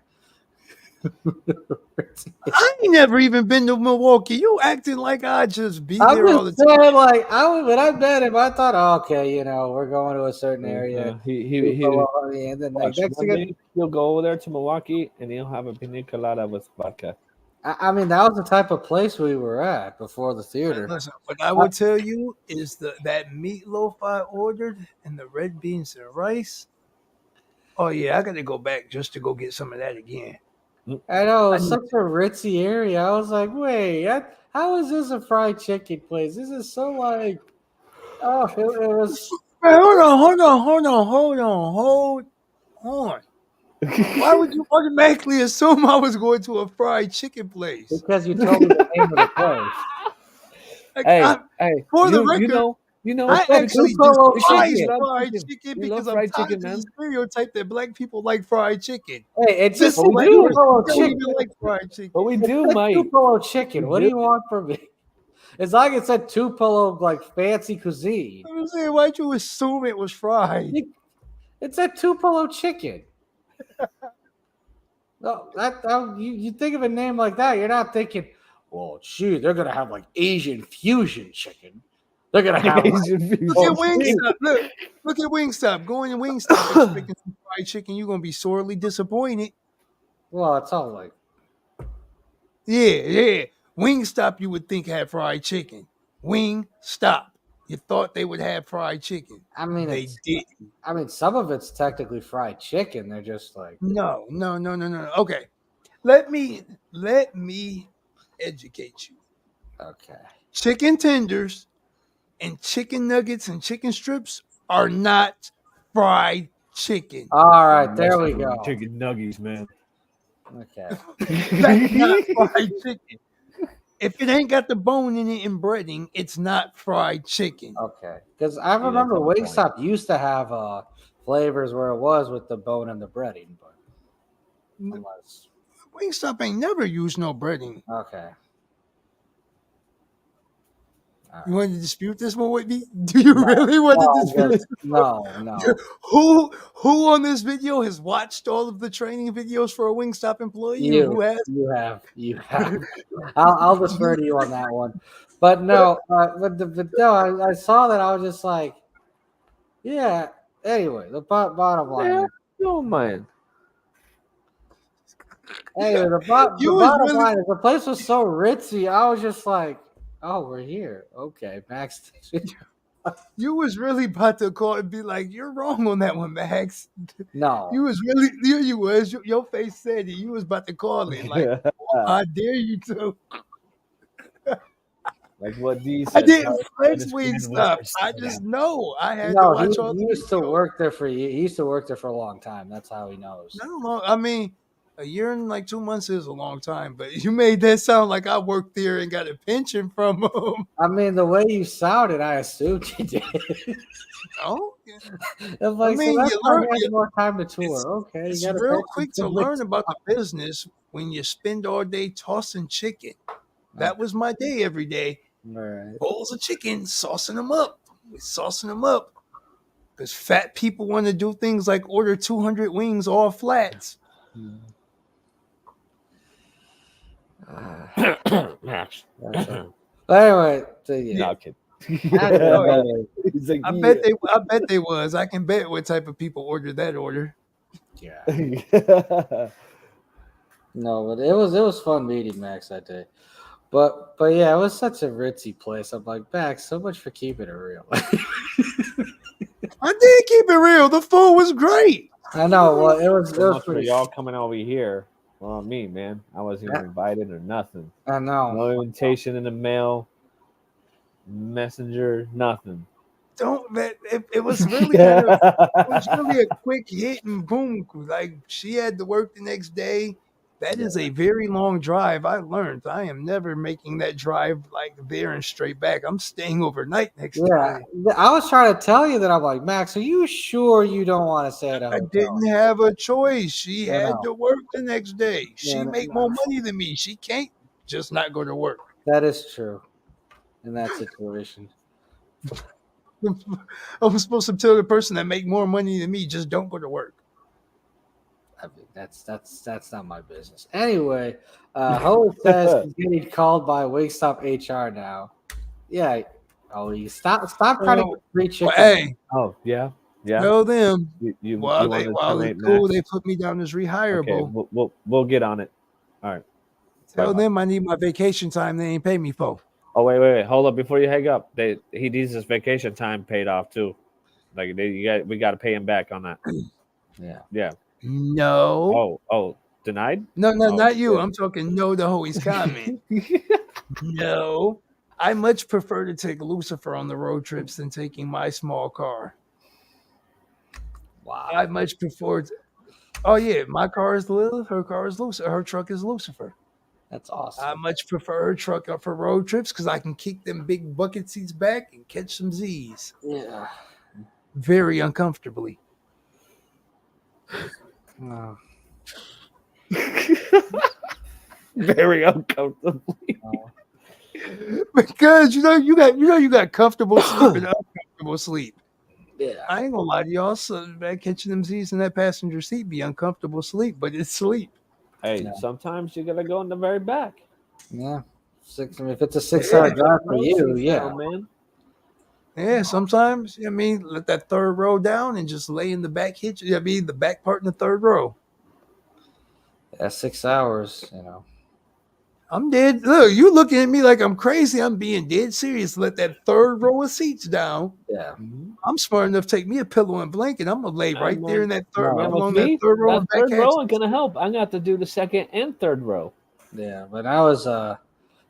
I ain't never even been to Milwaukee. You acting like I just be I'm there all the just time. saying, like, when I met him, I thought, oh, okay, we're going to a certain area. And then like next thing, he'll go over there to Milwaukee and he'll have a pina colada with vodka. I mean, that was the type of place we were at before the theater. Listen, what I would tell you is that meatloaf I ordered and the red beans and rice. Oh yeah, I got to go back just to go get some of that again. I know, it's such a ritzy area. I was like, wait, how is this a fried chicken place? This is so like, oh, it was. Man, hold on. Why would you automatically assume I was going to a fried chicken place? Because you told me the name of the place. Like, Hey, for the record, I actually despise fried chicken because I'm tired of the stereotype that black people like fried chicken. Hey, it's just black Tupelo people chicken. don't even like fried chicken. But we do, Mike. Tupelo chicken. What do you want from me? It's like it said Tupelo, like fancy cuisine. I'm saying, why'd you assume it was fried? It said Tupelo chicken. No, you think of a name like that, you're not thinking, well, gee, they're gonna have like Asian fusion chicken. They're gonna have Asian fusion. Look at Wingstop. Look at Wingstop. Going to Wingstop expecting some fried chicken, you're gonna be sorely disappointed. Well, it's all like, yeah. Wingstop, you would think had fried chicken. Wingstop, you thought they would have fried chicken. I mean, they didn't. I mean, some of it's technically fried chicken. They're just like no. Okay, let me educate you. Okay, chicken tenders and chicken nuggets and chicken strips are not fried chicken. All right, there we go. Chicken nuggets, man. Okay, that's not fried chicken. If it ain't got the bone in it and breading, it's not fried chicken. Okay, because I remember Wingstop used to have flavors where it was with the bone and the breading, but Wingstop ain't never used no breading. Okay. You want to dispute this one with me? Do you really want to dispute this? No. Who on this video has watched all of the training videos for a Wingstop employee? You have. I'll defer to you on that one. But no, I saw that. I was just like, yeah. Anyway, the bottom line. Yeah, don't mind. Anyway, the bottom line is the place was so ritzy. I was just like, oh, we're here. Okay, Max. You was really about to call and be like, you're wrong on that one, Max. No. You was really, you was. Your face said it. You was about to call it. Like, I dare you to. Like what D said. I didn't flex Wingstop. I just know. I had to watch all. He used to work there for you. He used to work there for a long time. That's how he knows. Not long. I mean, a year and like 2 months is a long time, but you made that sound like I worked there and got a pension from them. I mean, the way you sounded, I assumed you did. Oh, like, I mean, so you learn more time to tour. Okay, it's real quick to learn about the business when you spend all day tossing chicken. That was my day every day. Right. Bowls of chicken, saucing them up. Because fat people want to do things like order 200 wings all flats. Max. Anyway, so yeah. No, kid. I bet they was. I can bet what type of people ordered that order. Yeah. No, but it was fun meeting Max that day. But yeah, it was such a ritzy place. I'm like, Max, so much for keeping it real. I did keep it real. The food was great. I know. Well, it was for pretty. Y'all coming over here. Well, me, man. I wasn't even invited or nothing. I know. No invitation in the mail, messenger, nothing. don't. It was really kind of. It was really a quick hit and boom. Like she had to work the next day. That is a very long drive. I learned I am never making that drive like there and straight back. I'm staying overnight next Yeah, day. I was trying to tell you that. I'm like, Max, are you sure you don't want to stay at a I hotel? didn't have a choice. She I had know. to work the next day. Yeah, She make more money than me. She can't just not go to work. that is true in that situation. I was supposed to tell the person that make more money than me, just don't go to work. I mean, that's not my business. Anyway, Ho says he's getting called by Wingstop HR now. Yeah. Oh, you stop trying to get free chicken. Hey, Oh yeah. tell them You while want to it's terminate cool, Maxx? they put me down as Okay, rehireable. we'll get on it. All right. Tell Bye. them I need my vacation time they ain't pay me for. Oh wait, hold up before you hang up. He needs his vacation time paid off too. Like we got to pay him back on that. Yeah. No. Oh, denied? No, Oh, not you. shit. I'm talking no to Hoey's comment. No. I much prefer to take Lucifer on the road trips than taking my small car. Wow. I much prefer oh yeah, my car is Lilith, her car is Lucifer, her truck is Lucifer. That's awesome. I much prefer her truck up for road trips because I can kick them big bucket seats back and catch some Z's Yeah. very uncomfortably. Oh, Very uncomfortably. Because you got comfortable sleep and uncomfortable sleep. yeah. I ain't gonna lie to y'all. So man, catching them Z's in that passenger seat be uncomfortable sleep, but it's sleep. Hey, Yeah. sometimes you gotta go in the very back. Yeah. I mean, if it's a 6-hour drive for you, yeah. man. Yeah, sometimes I mean let that third row down and just lay in the back hitch. I mean the back part in the third row. That's 6 hours, you know. I'm dead. Look, you looking at me like I'm crazy. I'm being dead serious. Let that third row of seats down. Yeah. I'm smart enough to take me a pillow and blanket. I'm gonna lay right there in that third Man, along with that me, third row that of back third row hatch. ain't gonna help. I'm gonna have to do the second and third row. Yeah. But I was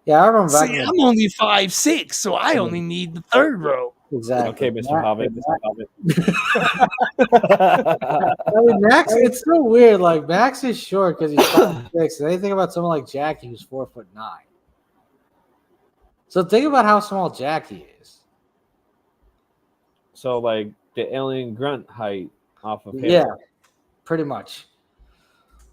yeah, I remember back See, in I'm only 5'6", so I only need the third row. exactly. Okay, Mr. Pavic. I mean, Max, it's so weird. Like Max is short because he's 5'6". And anything about someone like Jackie who's 4'9". So think about how small Jackie is. So like the alien grunt height off of him. Yeah, pretty much.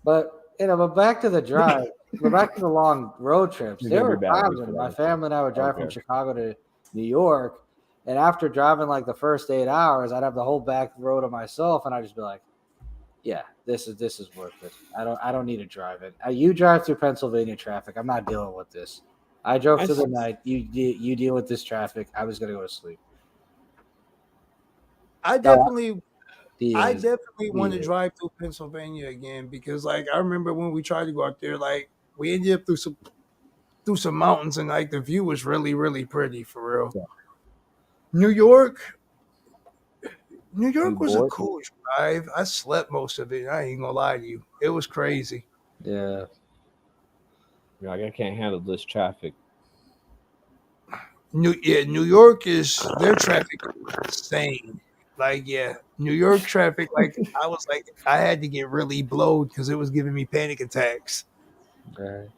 But but back to the drive. But back to the long road trips. You're There gonna were be bad times for when my that. family and I would drive from Okay. Chicago to New York, and after driving like the first 8 hours, I'd have the whole back road to myself, and I'd just be like, "Yeah, this is worth it. I don't need to drive it. You drive through Pennsylvania traffic. I'm not dealing with this. I drove through the night. You deal with this traffic. I was gonna go to sleep. I definitely He want to is. drive through Pennsylvania again because, like, I remember when we tried to go out there, like, we ended up through some mountains and like the view was really really pretty for real. Yeah. New York was a bored? cool drive. I slept most of it. I ain't gonna lie to you. It was crazy. Yeah. You're like, I can't handle this traffic. New York is their traffic insane. Like, yeah, New York traffic. Like, I had to get really blowed because it was giving me panic attacks. Right.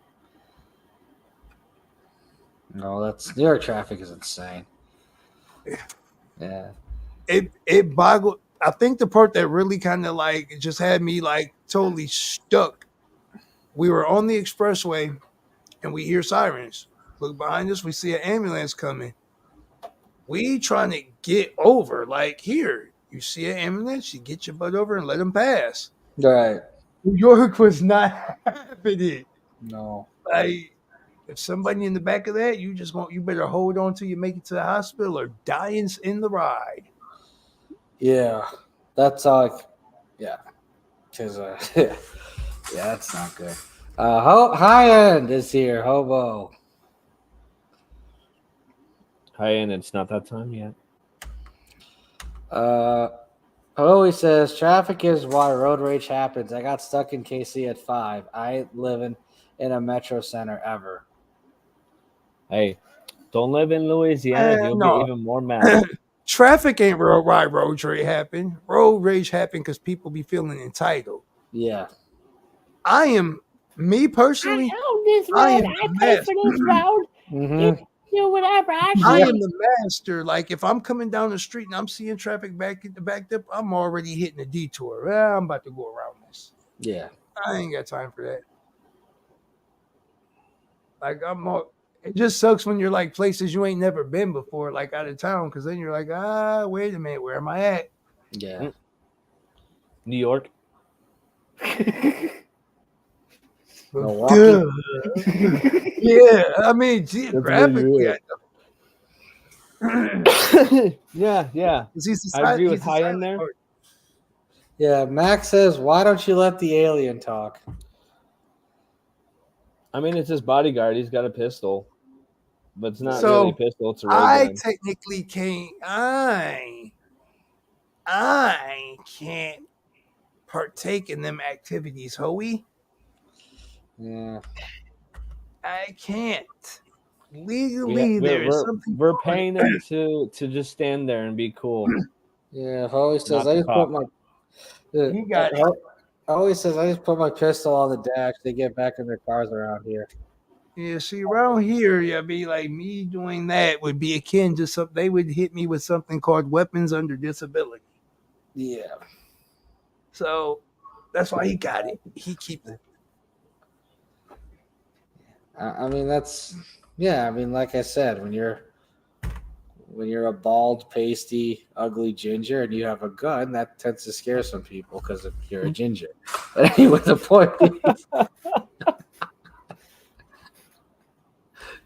No, that's New York traffic is insane. Yeah. It boggled. I think the part that really kind of like just had me like totally stuck. We were on the expressway and we hear sirens. Look behind us, we see an ambulance coming. We trying to get over. Like, here, you see an ambulance, you get your butt over and let them pass. Right. New York was not having it. No. Like, if somebody in the back of that, you better hold on till you make it to the hospital or die in the ride. Yeah. That's like, yeah. Cause yeah, that's not good. High end is here, hobo. Hi, and it's not that time yet. Hello, he says traffic is why road rage happens. I got stuck in KC at 5. I ain't living in a metro center ever. Hey, don't live in Louisiana. You'll No. get even more mad. Traffic ain't why road rage happen. Road rage happen because people be feeling entitled. Yeah. I am, me personally, own this road. I am I the pay for this road. Mm-hmm. Do whatever. I I should. am the master. Like if I'm coming down the street and I'm seeing traffic backed up, I'm already hitting a detour. Well, I'm about to go around this. Yeah. I ain't got time for that. Like it just sucks when you're like places you ain't never been before, like out of town, because then you're like, wait a minute, where am I at? Yeah. New York. Milwaukee. Yeah, I mean geographically, Yeah. Is he I agree with he's the high end silent there. part. Yeah. Max says, "Why don't you let the alien talk?" I mean, it's his bodyguard. He's got a pistol, but it's not So, really a pistol. It's a ray I gun. technically can't. I can't partake in them activities, Hoey. Yeah. I can't. Legally, there is We're something. paying them to just stand there and be cool. Yeah. Always says, Not "I the just cop. put my." He got it. Always says, "I just put my pistol on the dash. They get back in their cars around here." Yeah, see, around here, yeah, be like me doing that would be akin to something. They would hit me with something called weapons under disability. Yeah. So that's why he got it. He keeps it. I mean, that's yeah. I mean, like I said, when you're a bald, pasty, ugly ginger and you have a gun, that tends to scare some people because you're a ginger. But anyway, the point is,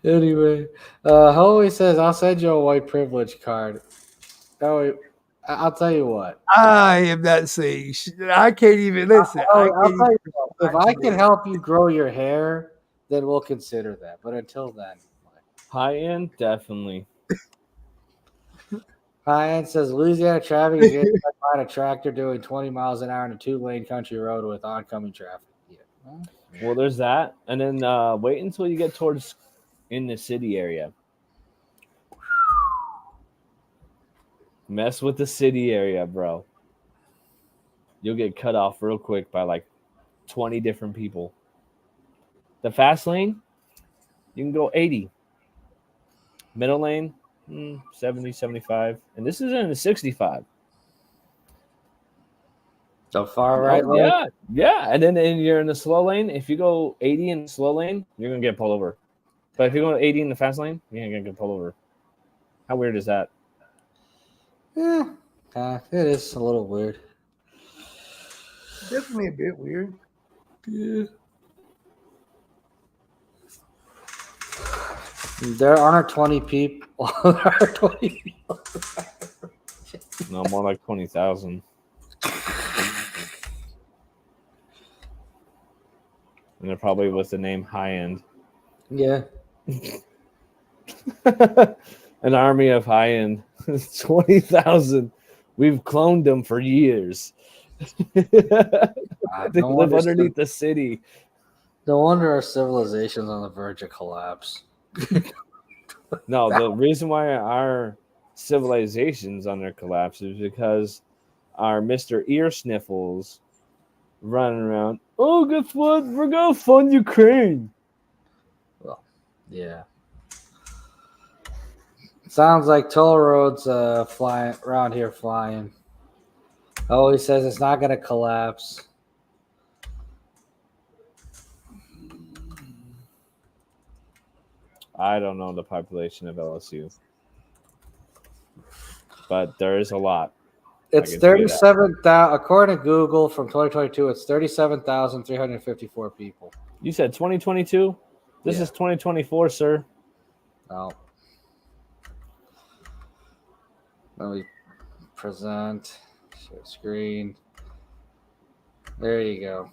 anyway, Hoey says, "I'll send you a white privilege card." Hoey, I'll tell you what. I am not saying shit. I can't even listen. I'll tell you what. If I can help you grow your hair, then we'll consider that. But until then, High end, definitely. High-end says Louisiana traffic is getting stuck behind a tractor doing 20 miles an hour on a 2-lane country road with oncoming traffic. Yeah. Well, there's that, and then wait until you get towards in the city area. Mess with the city area, bro. You'll get cut off real quick by like 20 different people. The fast lane, you can go 80. Middle lane, 70, 75. And this is in the 65. So far right lane? Yeah, yeah. And then you're in the slow lane. If you go 80 in the slow lane, you're going to get pulled over. But if you go 80 in the fast lane, you're going to get pulled over. How weird is that? Yeah. It is a little weird. Definitely a bit weird. Yeah. There aren't 20 people. There are 20 people. No, more like 20,000. And they're probably with the name High End. Yeah. An army of High End. 20,000. We've cloned them for years. They live underneath the city. No wonder our civilization's on the verge of collapse. No, the reason why our civilization's under collapse is because our Mr. Ear Sniffles running around. Oh, guess what? We're gonna fund Ukraine. Well, yeah. Sounds like toll roads flying around here flying. Oh, he says it's not gonna collapse. I don't know the population of LSU, but there is a lot. It's 37,000 according to Google from 2022. It's 37,354 people. You said 2022. This is 2024, sir. Oh. Let me present. Share screen. There you go.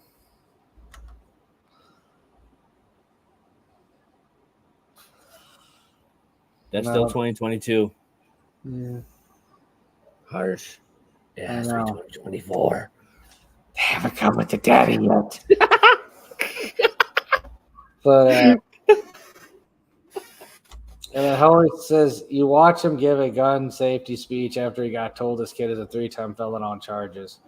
That's still 2022. Yeah. Harsh. Yeah, it's 2024. They haven't come with the daddy yet. But And then Howie says, you watch him give a gun safety speech after he got told his kid is a 3-time felon on charges.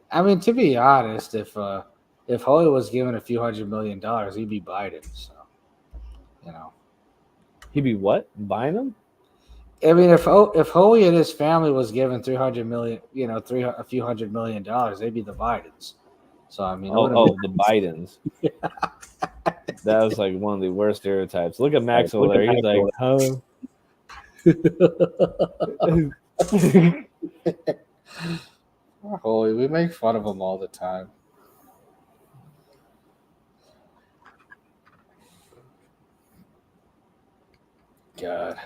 I mean, to be honest, if Howie was given a few $100 million, he'd be Biden. So, He'd be what? Buying them? I mean, if Howie and his family was given $300 million, a few $100 million, they'd be the Bidens. So I mean, the Bidens. That was like one of the worst stereotypes. Look at Maxx over there. He's like, huh? Howie, we make fun of him all the time. God.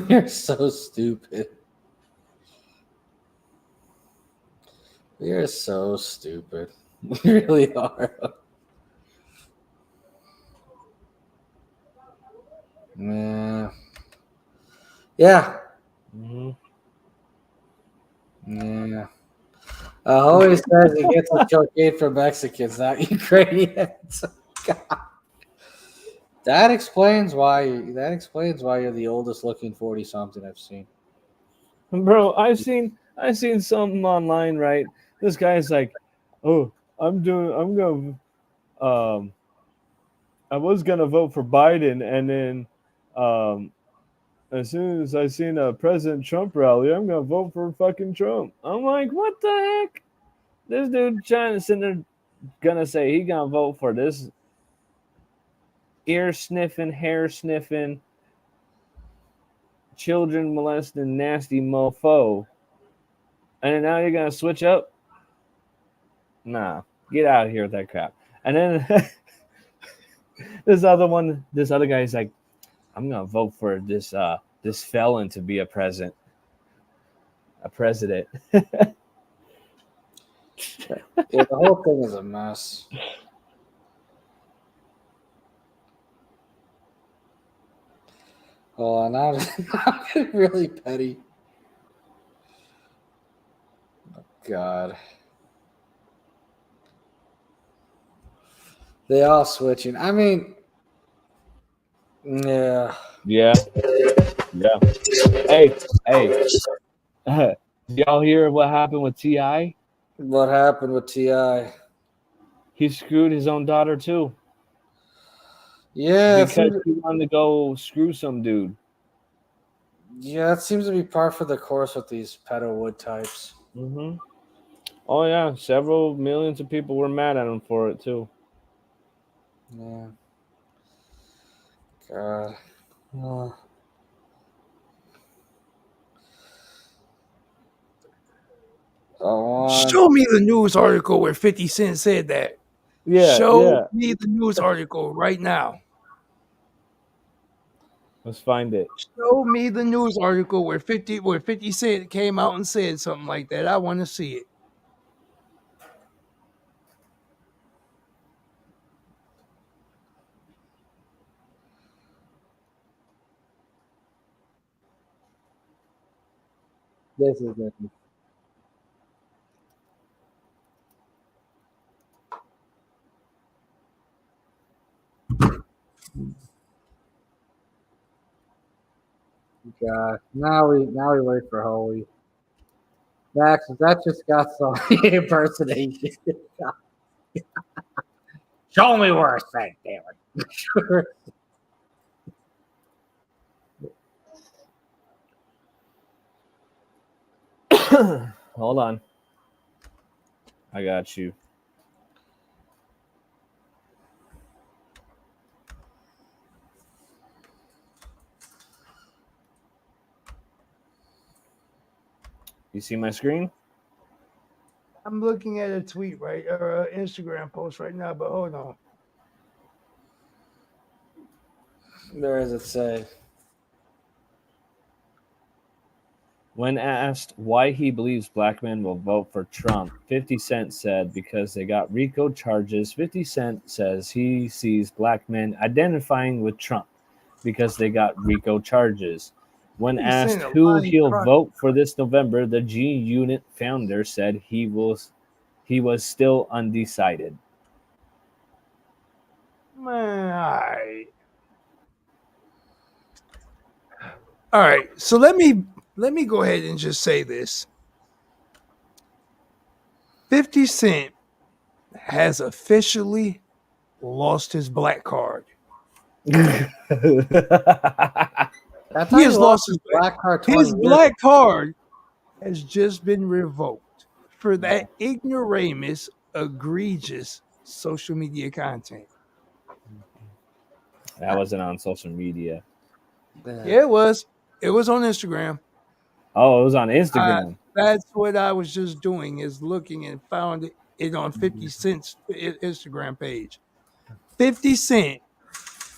You're so stupid. You're so stupid. You really are. Yeah. Mm-hmm. Yeah. Howie says he gets the cocaine from Mexicans, not Ukrainians. God. That explains why you're the oldest looking 40-something I've seen. Bro, I've seen something online, right? This guy's like, oh, I was gonna vote for Biden, and then as soon as I seen a President Trump rally, I'm gonna vote for fucking Trump. I'm like, what the heck? This dude trying to sit there gonna say he gonna vote for this ear sniffing, hair sniffing, children molesting, nasty mofo. And then now you're gonna switch up? Nah, get out of here with that crap. And then this other guy's like, I'm gonna vote for this felon to be a president. Yeah, the whole thing is a mess. Oh, now I'm getting really petty. Oh, God. They all switching. I mean, yeah. Yeah. Hey. Did y'all hear what happened with T.I.? What happened with T.I.? He screwed his own daughter too. Yeah, because he wanted to go screw some dude. Yeah, that seems to be par for the course with these pedo wood types. Mm-hmm. Oh yeah, several millions of people were mad at him for it too. Yeah. God. Oh. Show me the news article where 50 Cent said that. Yeah. Show me the news article right now. Let's find it. Show me the news article where 50 Cent came out and said something like that. I want to see it. This is it. God. Now we wait for Holy. Maxx, that just got some impersonation. Show me where it's at, damn it. Hold on. I got you. You see my screen? I'm looking at a tweet or an Instagram post right now, but hold on. Where does it say? When asked why he believes black men will vote for Trump, 50 Cent said because they got RICO charges. 50 Cent says he sees black men identifying with Trump because they got RICO charges. When asked who he'll vote for this November, the G Unit founder said he was still undecided. Man, all right. So let me go ahead and just say this. 50 Cent has officially lost his black card. I thought He has lost his black card 20 his years black card has just been revoked for that ignoramus, egregious social media content. That wasn't on social media. ago. Yeah, it was. It was on Instagram. Oh, it was on Instagram. That's what I was just doing, is looking and found it on 50 Cent's Instagram page. 50 Cent,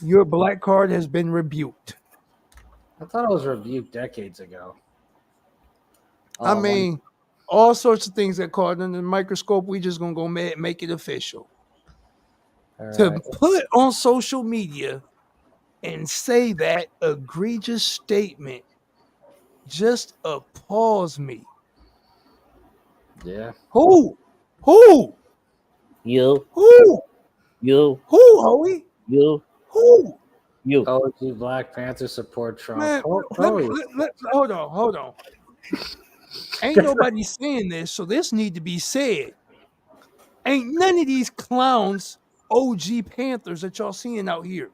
your black card has been rebuked. I thought it was rebuked decades ago. I mean, all sorts of things that caught under the microscope. We just gonna go make it official. To put on social media and say that egregious statement just appalls me. yeah. Who? You, Who, Hoey? you. Who? OG Black Panther support Trump. Man, hold on. Ain't nobody saying this, so this need to be said. Ain't none of these clowns OG Panthers that y'all seeing out here.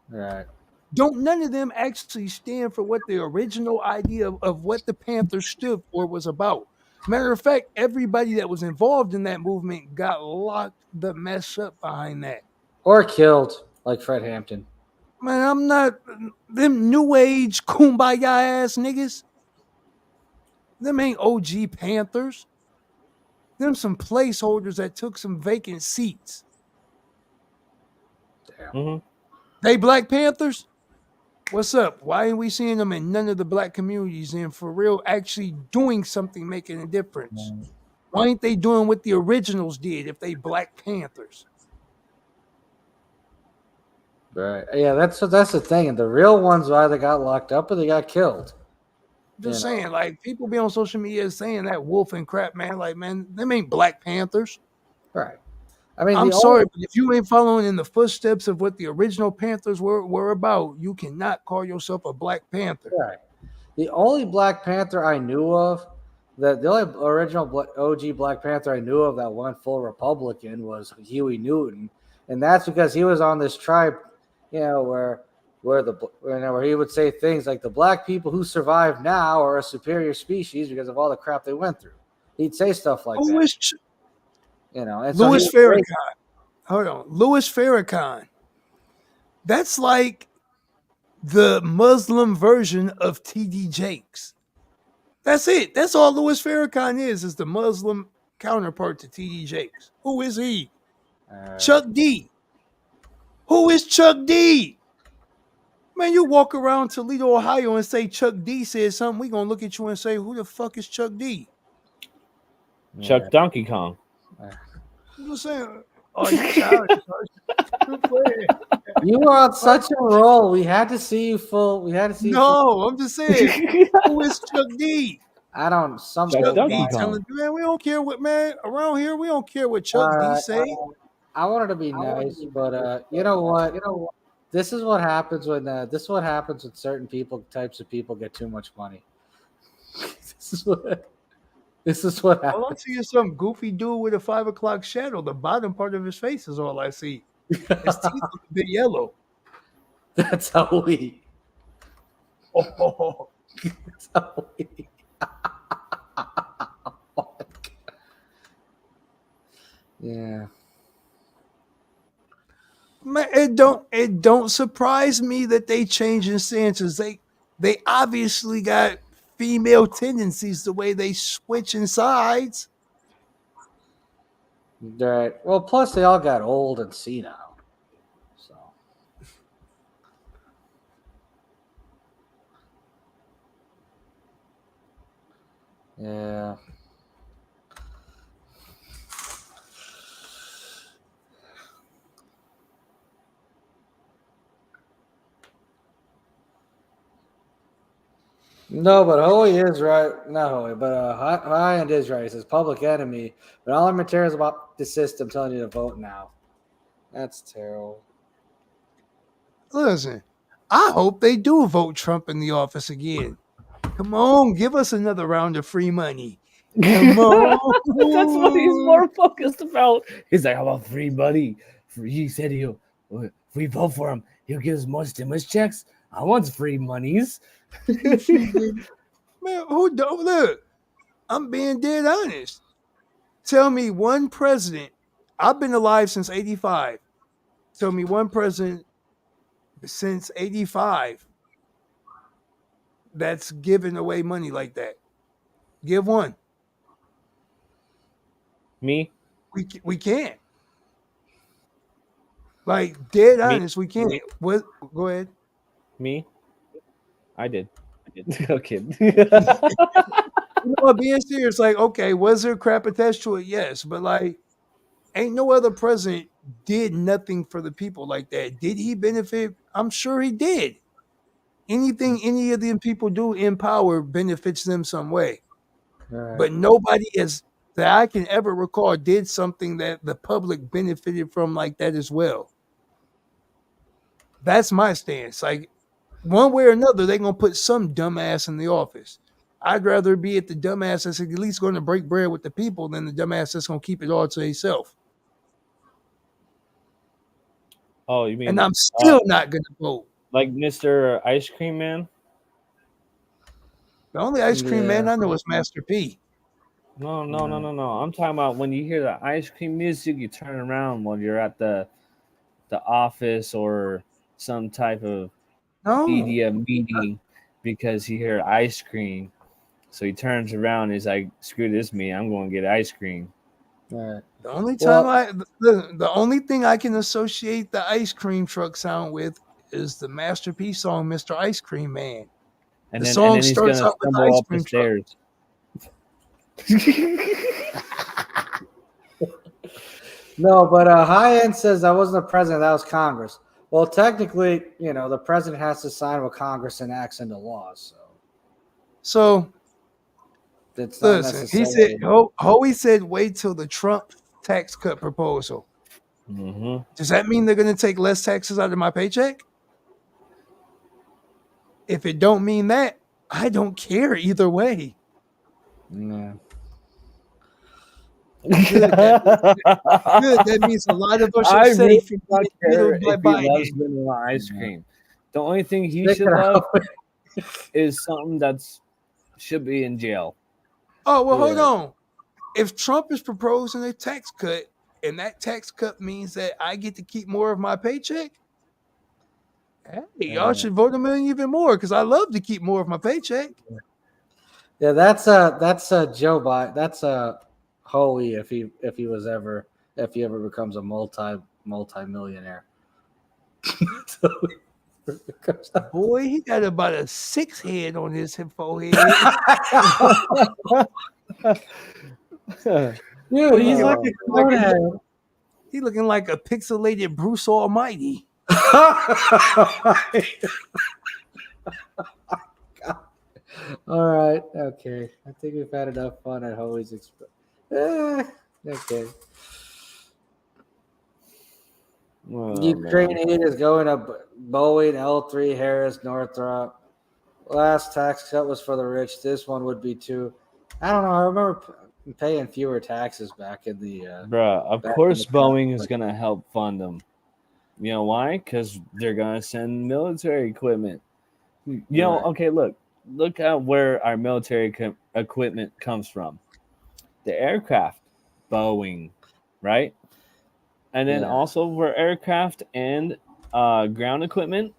Right. Don't none of them actually stand for what the original idea of what the Panthers stood for was about. Matter of fact, everybody that was involved in that movement got locked the mess up behind that. Or killed, like Fred Hampton. Man, I'm not them new age kumbaya ass niggas. Them ain't OG Panthers. Them some placeholders that took some vacant seats. Damn. Mm-hmm. They Black Panthers? What's up? Why ain't we seeing them in none of the black communities and for real actually doing something, making a difference? Why ain't they doing what the originals did if they Black Panthers? Right. Yeah, that's the thing. And the real ones either got locked up or they got killed. Just saying, like, people be on social media saying that wolf and crap, man. Like, man, them ain't Black Panthers. Right. I mean, I'm sorry, but if you ain't following in the footsteps of what the original Panthers were about, you cannot call yourself a Black Panther. Right. The only Black Panther I knew of, the only original OG Black Panther I knew of that went full Republican was Huey Newton, and that's because he was on this tribe, where he would say things like the black people who survive now are a superior species because of all the crap they went through. He'd say stuff like that. And Louis Farrakhan. Hold on. Louis Farrakhan. That's like the Muslim version of T.D. Jakes. That's it. That's all Louis Farrakhan is the Muslim counterpart to T.D. Jakes. Who is he? Chuck D. Who is Chuck D? Man, you walk around Toledo, Ohio and say Chuck D said something, we going to look at you and say, who the fuck is Chuck D? Chuck Donkey Kong. I'm just saying. Oh, you childish. You were on such a roll. We had to see you full. We had to see. No, I'm just saying. Who is Chuck D? I don't. Chuck D telling you, man, we don't care what, man, around here, we don't care what Chuck D say. I wanted to be nice, but you know what? This is what happens when certain types of people get too much money. This is what happens. All I see is some goofy dude with a 5 o'clock shadow. The bottom part of his face is all I see. His teeth look a bit yellow. That's how we. Oh. That's how we. Yeah. Man, it don't surprise me that they changing stances. They obviously got female tendencies the way they switching sides. Right. Well, plus they all got old and senile. So. Yeah. No, but Hoey is right. Not Hoey, but High End is right. He says Public Enemy, but all our materials about the system telling you to vote now. That's terrible. Listen, I hope they do vote Trump in the office again. Come on, give us another round of free money. Come on. That's what he's more focused about. He's like, how about free money? He said if we vote for him, he'll give us more stimulus checks. I want free monies. Man, who don't look? I'm being dead honest. Tell me one president. I've been alive since 85. Tell me one president since 85 that's giving away money like that. Give one. Me? We can't. Like dead Me? honest, we can't. Me? What? Go ahead. Me? I did. Okay. You know, being serious, like, okay, was there crap attached to it? Yes, but like, ain't no other president did nothing for the people like that. Did he benefit? I'm sure he did. Anything any of them people do in power benefits them some way. Right. But nobody is that I can ever recall did something that the public benefited from like that as well. That's my stance. Like one way or another, they're gonna put some dumbass in the office. I'd rather be at the dumbass that's at least going to break bread with the people than the dumbass that's going to keep it all to himself. Oh, you mean And I'm still not going to vote. like Mr. Ice Cream Man? The only ice cream man I know is Master P. No. I'm talking about when you hear the ice cream music, you turn around when you're at the office or some type of media meeting because you hear ice cream. So he turns around and he's like, screw this me, I'm going to get ice cream. Right. The only time the only thing I can associate the ice cream truck sound with is the Master P song, Mr. Ice Cream Man. And the then, song and then he's starts gonna out with the stumble ice up the cream truck. stairs. No, but High End says that wasn't the president, that was Congress. Well, technically, you know, the president has to sign what Congress enacts into law. So it's not listen, he said, Hoey said, wait till the Trump tax cut proposal. Mm-hmm. Does that mean they're going to take less taxes out of my paycheck? If it don't mean that, I don't care either way. Yeah. Good. That means a lot of us are I safe really from don't being care riddled by if he loves Biden. vanilla ice cream. The only thing he Stick should it love out. is something that's should be in jail. Oh, well, hold Yeah. on. If Trump is proposing a tax cut, and that tax cut means that I get to keep more of my paycheck, hey, y'all should vote him in even more because I love to keep more of my paycheck. Yeah, that's Joe Biden. That's Hoey if he ever becomes a multi-millionaire. Boy, he got about a 6 head on his forehead. Dude, he's like a conehead. He looking like a pixelated Bruce Almighty. All right, okay. I think we've had enough fun at Hoey's expense. Okay. Ukraine aid is going to Boeing, L3, Harris, Northrop. Last tax cut was for the rich. This one would be too. I don't know. I remember paying fewer taxes back in the. Bruh, of course Boeing is going to help fund them. You know why? Because they're going to send military equipment. You know, okay, look at where our military equipment comes from. The aircraft, Boeing, right? And then also for aircraft and ground equipment,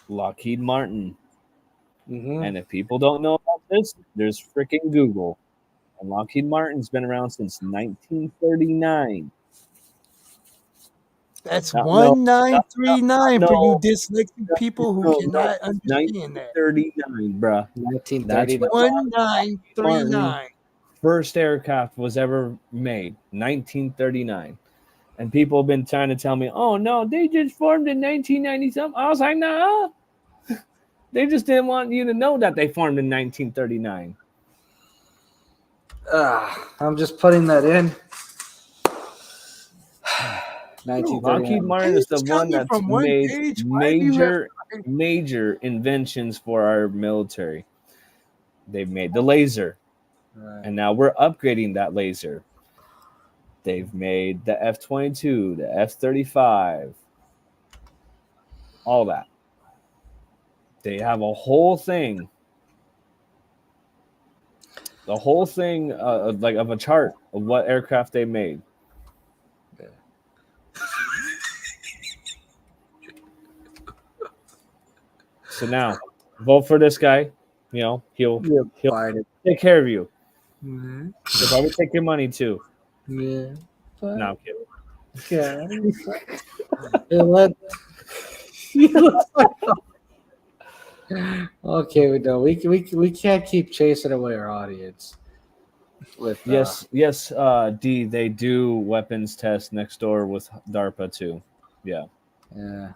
Lockheed Martin. Mm-hmm. And if people don't know about this, there's freaking Google. And Lockheed Martin's been around since 1939. That's 1939 for you dyslexic people who cannot understand that. 1939, bruh. 1939. 1939. First aircraft was ever made, 1939. And people have been trying to tell me, oh, no, they just formed in 1990-something. I was like, nah. They just didn't want you to know that they formed in 1939. I'm just putting that in. 1939. Martin is the It's one coming that's from one made page. Why do you have major inventions for our military. They've made the laser, Right. and now we're upgrading that laser. They've made the F-22, the F-35, all that. They have a whole thing, like of a chart of what aircraft they made. So now, vote for this guy. You know, he'll Biden. take care of you. Yeah. He'll probably take your money too. Yeah. But, No, I'm kidding. yeah. It let- he looks like- okay, we can't keep chasing away our audience. With Yes, D, they do weapons tests next door with DARPA too. Yeah, yeah.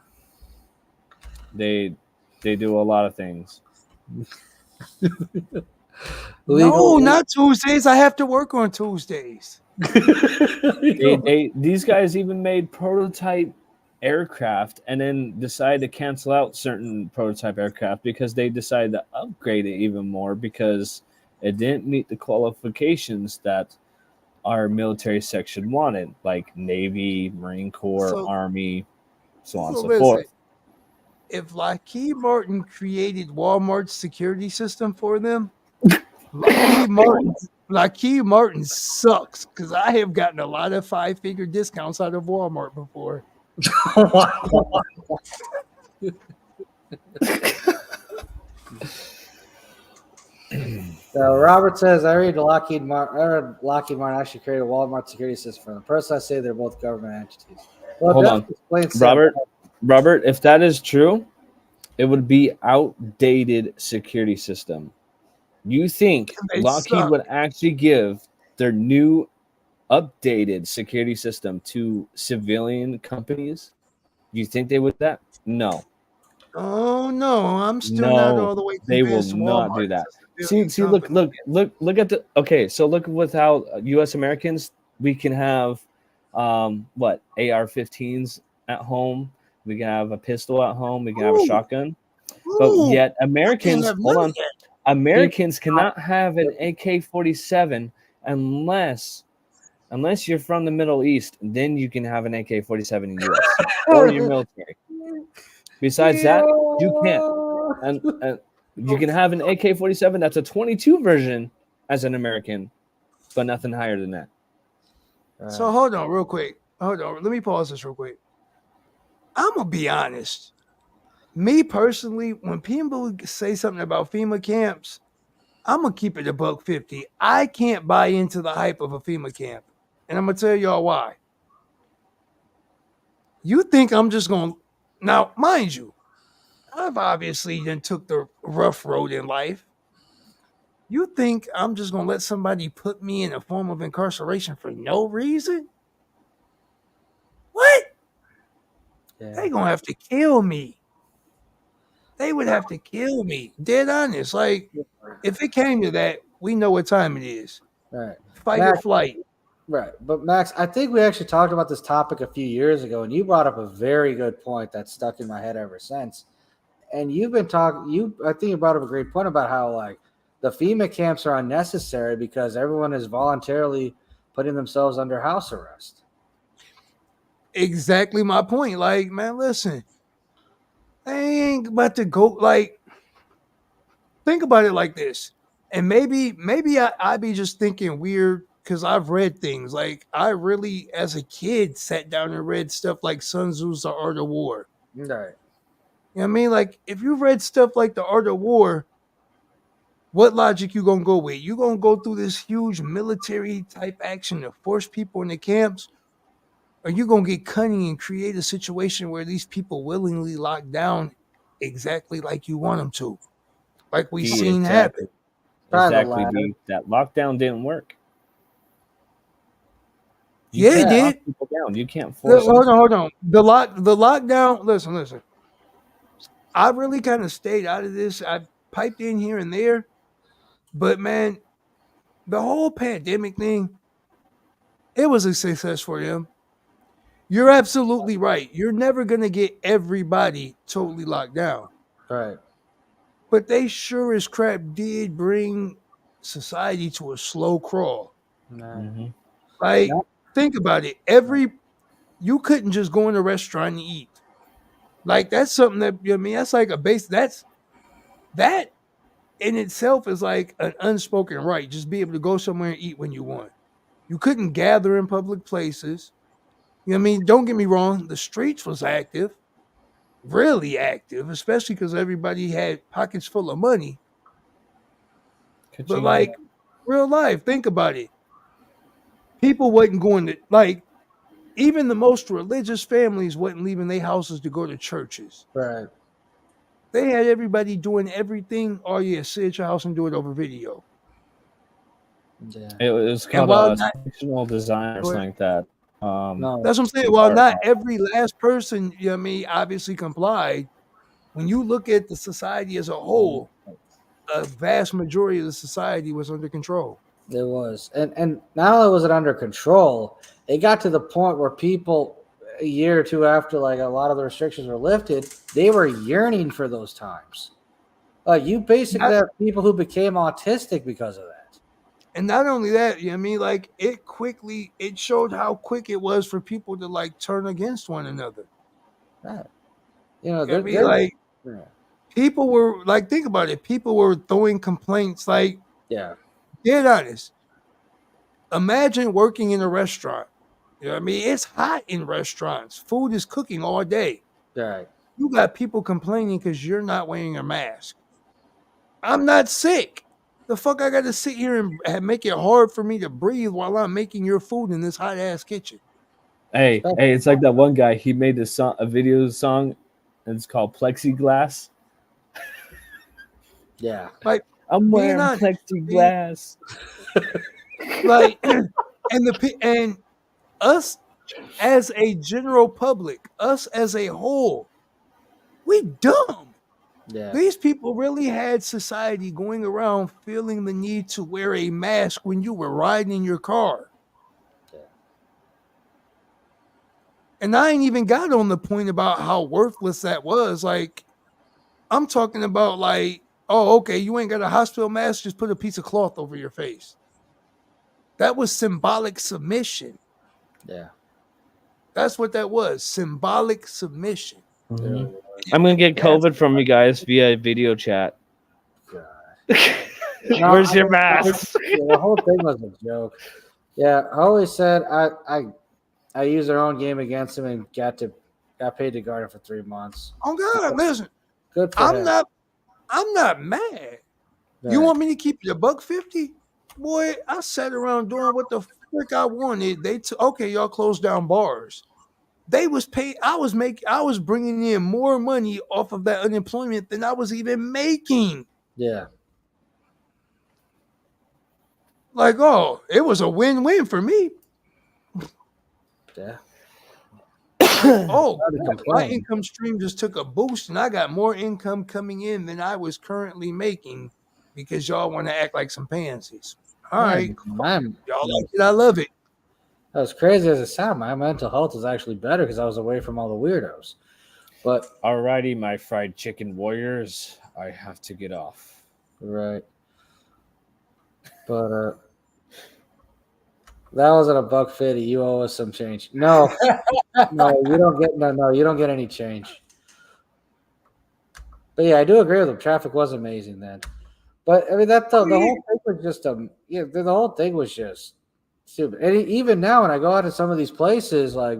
they do a lot of things. No, not Tuesdays. I have to work on Tuesdays. These guys even made prototype aircraft and then decided to cancel out certain prototype aircraft because they decided to upgrade it even more because it didn't meet the qualifications that our military section wanted, like Navy, Marine Corps, So- Army, so on and so listen, forth. if Lockheed Martin created Walmart's security system for them, Lockheed Martin sucks because I have gotten a lot of 5-figure discounts out of Walmart before. So Robert says, I read Lockheed Martin actually created a Walmart security system for them. Personally, I say they're both government entities. Well, Hold on. Robert, if that is true, it would be outdated security system. You think They Lockheed suck. would actually give their new updated security system to civilian companies? You think they would that? No. Oh no, I'm still not all the way They will convinced. not Walmart do that. is a civilian See, company. look at the okay. So look with how U.S. Americans we can have what AR-15s at home. We can have a pistol at home. We can have a shotgun. But Ooh, yet I can't Americans, have hold none on, of that. Americans cannot have an AK-47 unless you're from the Middle East. Then you can have an AK-47 in U.S. or your military. Besides that, you can't. And you can have an AK-47 that's a 22 version as an American, but nothing higher than that. So hold on real quick. Hold on. Let me pause this real quick. I'm going to be honest. Me personally, when people say something about FEMA camps, I'm going to keep it $150. I can't buy into the hype of a FEMA camp. And I'm going to tell y'all why. You think I'm just going to... Now, mind you, I've obviously then took the rough road in life. You think I'm just going to let somebody put me in a form of incarceration for no reason? What? Yeah. They going to have to kill me. They would have to kill me. Dead honest. Like, if it came to that, we know what time it is. Right. Fight or flight. Right. But Max, I think we actually talked about this topic a few years ago, and you brought up a very good point that's stuck in my head ever since. And you've been talking, I think you brought up a great point about how like the FEMA camps are unnecessary because everyone is voluntarily putting themselves under house arrest. Exactly my point. Like, man, listen. They ain't about to go, like, think about it like this. And maybe I be just thinking weird because I've read things. Like, I really, as a kid, sat down and read stuff like Sun Tzu's The Art of War. Right. You know what I mean? Like, if you read stuff like The Art of War, what logic you gonna go with? You gonna go through this huge military type action to force people in the camps? Or you gonna get cunning and create a situation where these people willingly lock down exactly like you want them to? Like we seen happen. Exactly. That lockdown didn't work. Yeah, it did. Lock people down. You can't force Hold on. The lockdown. Listen. I really kind of stayed out of this. I piped in here and there, but man, the whole pandemic thing, it was a success for them. You're absolutely right. You're never gonna get everybody totally locked down. Right. But they sure as crap did bring society to a slow crawl. Right. Mm-hmm. Like, No. think about it. You couldn't just go in a restaurant and eat. Like, that's something that, I mean, that's like a base. That in itself is like an unspoken right. Just be able to go somewhere and eat when you want. You couldn't gather in public places. You know what I mean? Don't get me wrong. The streets was active, really active, especially because everybody had pockets full of money. But Ka-ching. like real life, think about it. People wasn't going to like even the most religious families wasn't leaving their houses to go to churches. Right. They had everybody doing everything. Oh yeah, sit at your house and do it over video. Yeah. It was And called while a not, fictional design or go something ahead. like that. No. That's what I'm saying. While not every last person, you know what I mean, obviously complied. When you look at the society as a whole, a vast majority of the society was under control. There was, and not only was it under control, it got to the point where people a year or two after like a lot of the restrictions were lifted, they were yearning for those times. You basically Not, have people who became autistic because of that. and not only that, you know what I mean, like it showed how quick it was for people to like turn against one another. Right. You know what I mean, like yeah. people were like, think about it. People were throwing complaints. Like, Yeah. get honest. Imagine working in a restaurant. You know what I mean? It's hot in restaurants. Food is cooking all day. Right. You got people complaining because you're not wearing a mask. I'm not sick. The fuck I got to sit here and make it hard for me to breathe while I'm making your food in this hot ass kitchen. Hey, it's like that one guy. He made a video song, and it's called Plexiglass. Yeah. Like, I'm being wearing honest, plexiglass. like, and us as a general public, us as a whole, we dumb. Yeah. These people really had society going around feeling the need to wear a mask when you were riding in your car. Yeah. And I ain't even got on the point about how worthless that was. Like, I'm talking about like, oh, okay, you ain't got a hospital mask, just put a piece of cloth over your face. That was symbolic submission. Yeah. That's what that was. Symbolic submission. Mm-hmm. I'm gonna get COVID from you guys via video chat. Where's your mask? The whole thing was a joke. Yeah, I always said I used their own game against him and got paid to guard him for 3 months. Oh God, listen. Good for him. I'm not mad. Right. You want me to keep you $1.50? Boy, I sat around doing what the frick I wanted. Okay, y'all closed down bars. They was paid. I was bringing in more money off of that unemployment than I was even making. Yeah. Like, oh, it was a win-win for me. Yeah. Oh, my income stream just took a boost, and I got more income coming in than I was currently making because y'all want to act like some pansies. All right, y'all like it. I love it. As crazy as it sounds, my mental health is actually better because I was away from all the weirdos. But alrighty, my fried chicken warriors, I have to get off. Right. But that wasn't $1.50. You owe us some change. No, no, you don't get you don't get any change. But yeah, I do agree with him. Traffic was amazing then. But I mean the whole thing was just the whole thing was just stupid. And even now when I go out to some of these places like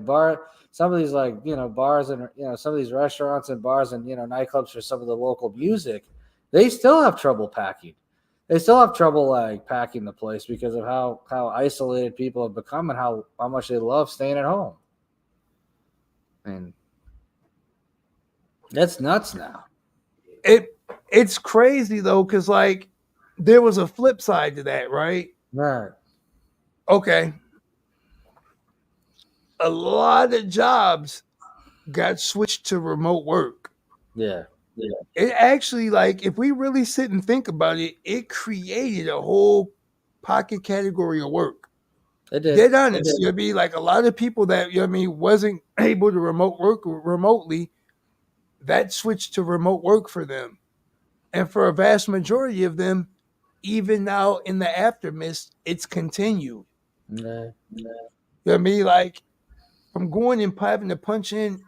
some of these like, bars and some of these restaurants and bars and nightclubs for some of the local music, they still have trouble packing. They still have trouble like packing the place because of how isolated people have become and how much they love staying at home. And that's nuts now. It's crazy though, because like there was a flip side to that, right? Right. Okay. A lot of jobs got switched to remote work. Yeah. Yeah. It actually, like, if we really sit and think about it, it created a whole pocket category of work. It did. Dead honest. You know what I mean? Like a lot of people that, you know what I mean, wasn't able to remote work remotely, that switched to remote work for them. And for a vast majority of them, even now in the aftermath, it's continued. Yeah. You know what I mean? Like from going and having to punch in,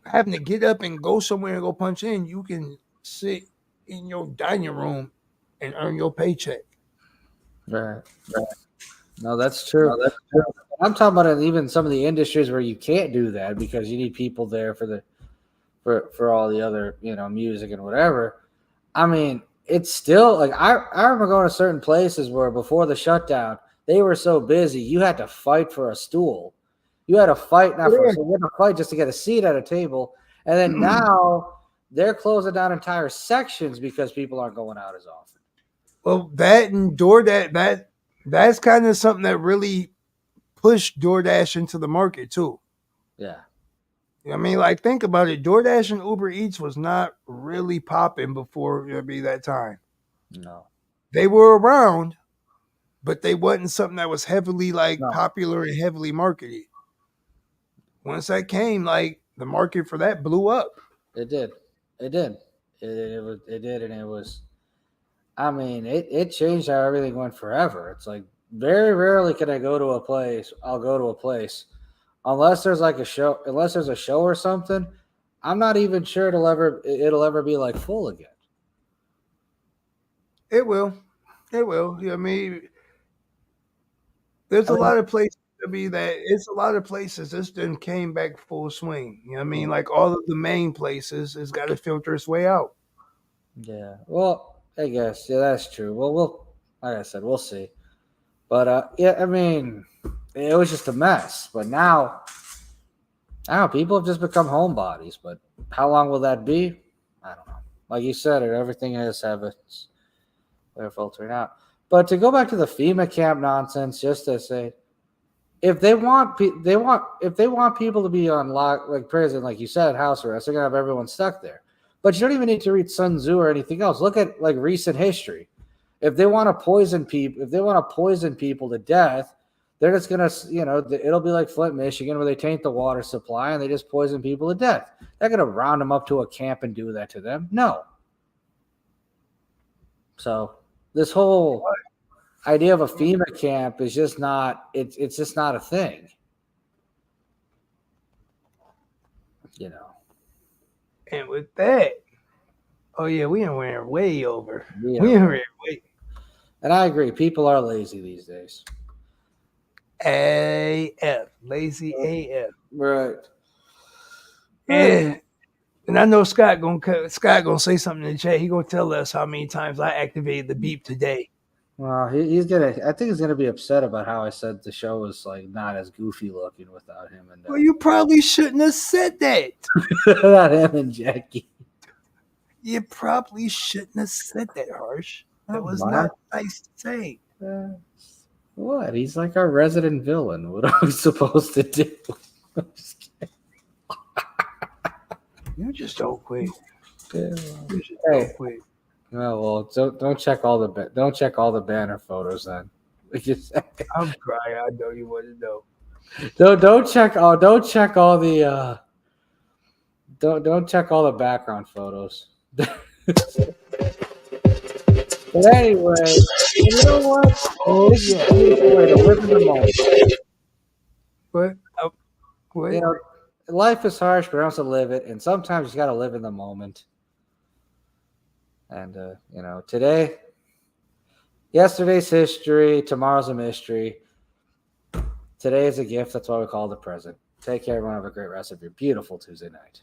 having to get up and go somewhere and go punch in, you can sit in your dining room and earn your paycheck. Right. No, that's true. I'm talking about in even some of the industries where you can't do that because you need people there for all the other, music and whatever. I mean, it's still like I remember going to certain places where before the shutdown, they were so busy you had to fight for a stool. You had to fight not for so you had to fight just to get a seat at a table. And then now they're closing down entire sections because people aren't going out as often. Well, that and DoorDash, that's kind of something that really pushed DoorDash into the market too. Yeah. I mean, like think about it. DoorDash and Uber Eats was not really popping before it'd be that time. No. They were around, but they wasn't something that was heavily No. popular and heavily marketed. Once that came, like the market for that blew up. It did. It did. It did, and it was. I mean, it changed how everything went forever. It's like very rarely can I go to a place. I'll go to a place unless there's like a show. Unless there's a show or something, I'm not even sure it'll ever be like full again. It will. It will. I mean, there's a lot of places to be that it's a lot of places this then came back full swing. You know what I mean? Like all of the main places, it's got to filter its way out. Yeah. Well, I guess that's true. Well, like I said, we'll see. But yeah, I mean, it was just a mess. But now, I don't know, people have just become homebodies. But how long will that be? I don't know. Like you said, everything has habits. They're filtering out. But to go back to the FEMA camp nonsense, just to say, if they want people to be on like prison, like you said, house arrest, they're gonna have everyone stuck there. But you don't even need to read Sun Tzu or anything else. Look at like recent history. If they want to poison people to death, they're just gonna, it'll be like Flint, Michigan, where they taint the water supply and they just poison people to death. They're gonna round them up to a camp and do that to them. No. So this whole idea of a FEMA camp is just not. It's just not a thing. And with that, oh yeah, we went way over. Yeah. We went way. And I agree. People are lazy these days. AF, lazy AF. Right. And I know Scott gonna say something in the chat. He gonna tell us how many times I activated the beep today. Well, he's gonna. I think he's gonna be upset about how I said the show was like not as goofy looking without him. And well, you probably shouldn't have said that. Not him and Jackie. You probably shouldn't have said that, Harsh. That was not nice to say. What? He's like our resident villain. What are we supposed to do? You just don't quit. Yeah. You just don't quit. Oh well, don't check all the banner photos then. I'm crying. I know you want to know. Don't check all the background photos. But anyway, you know what? This is a beautiful way to live in the moment. What? Life is harsh, but also live it, and sometimes you got to live in the moment. And yesterday's history, tomorrow's a mystery. Today is a gift. That's why we call it the present. Take care, everyone. Have a great rest of your beautiful Tuesday night.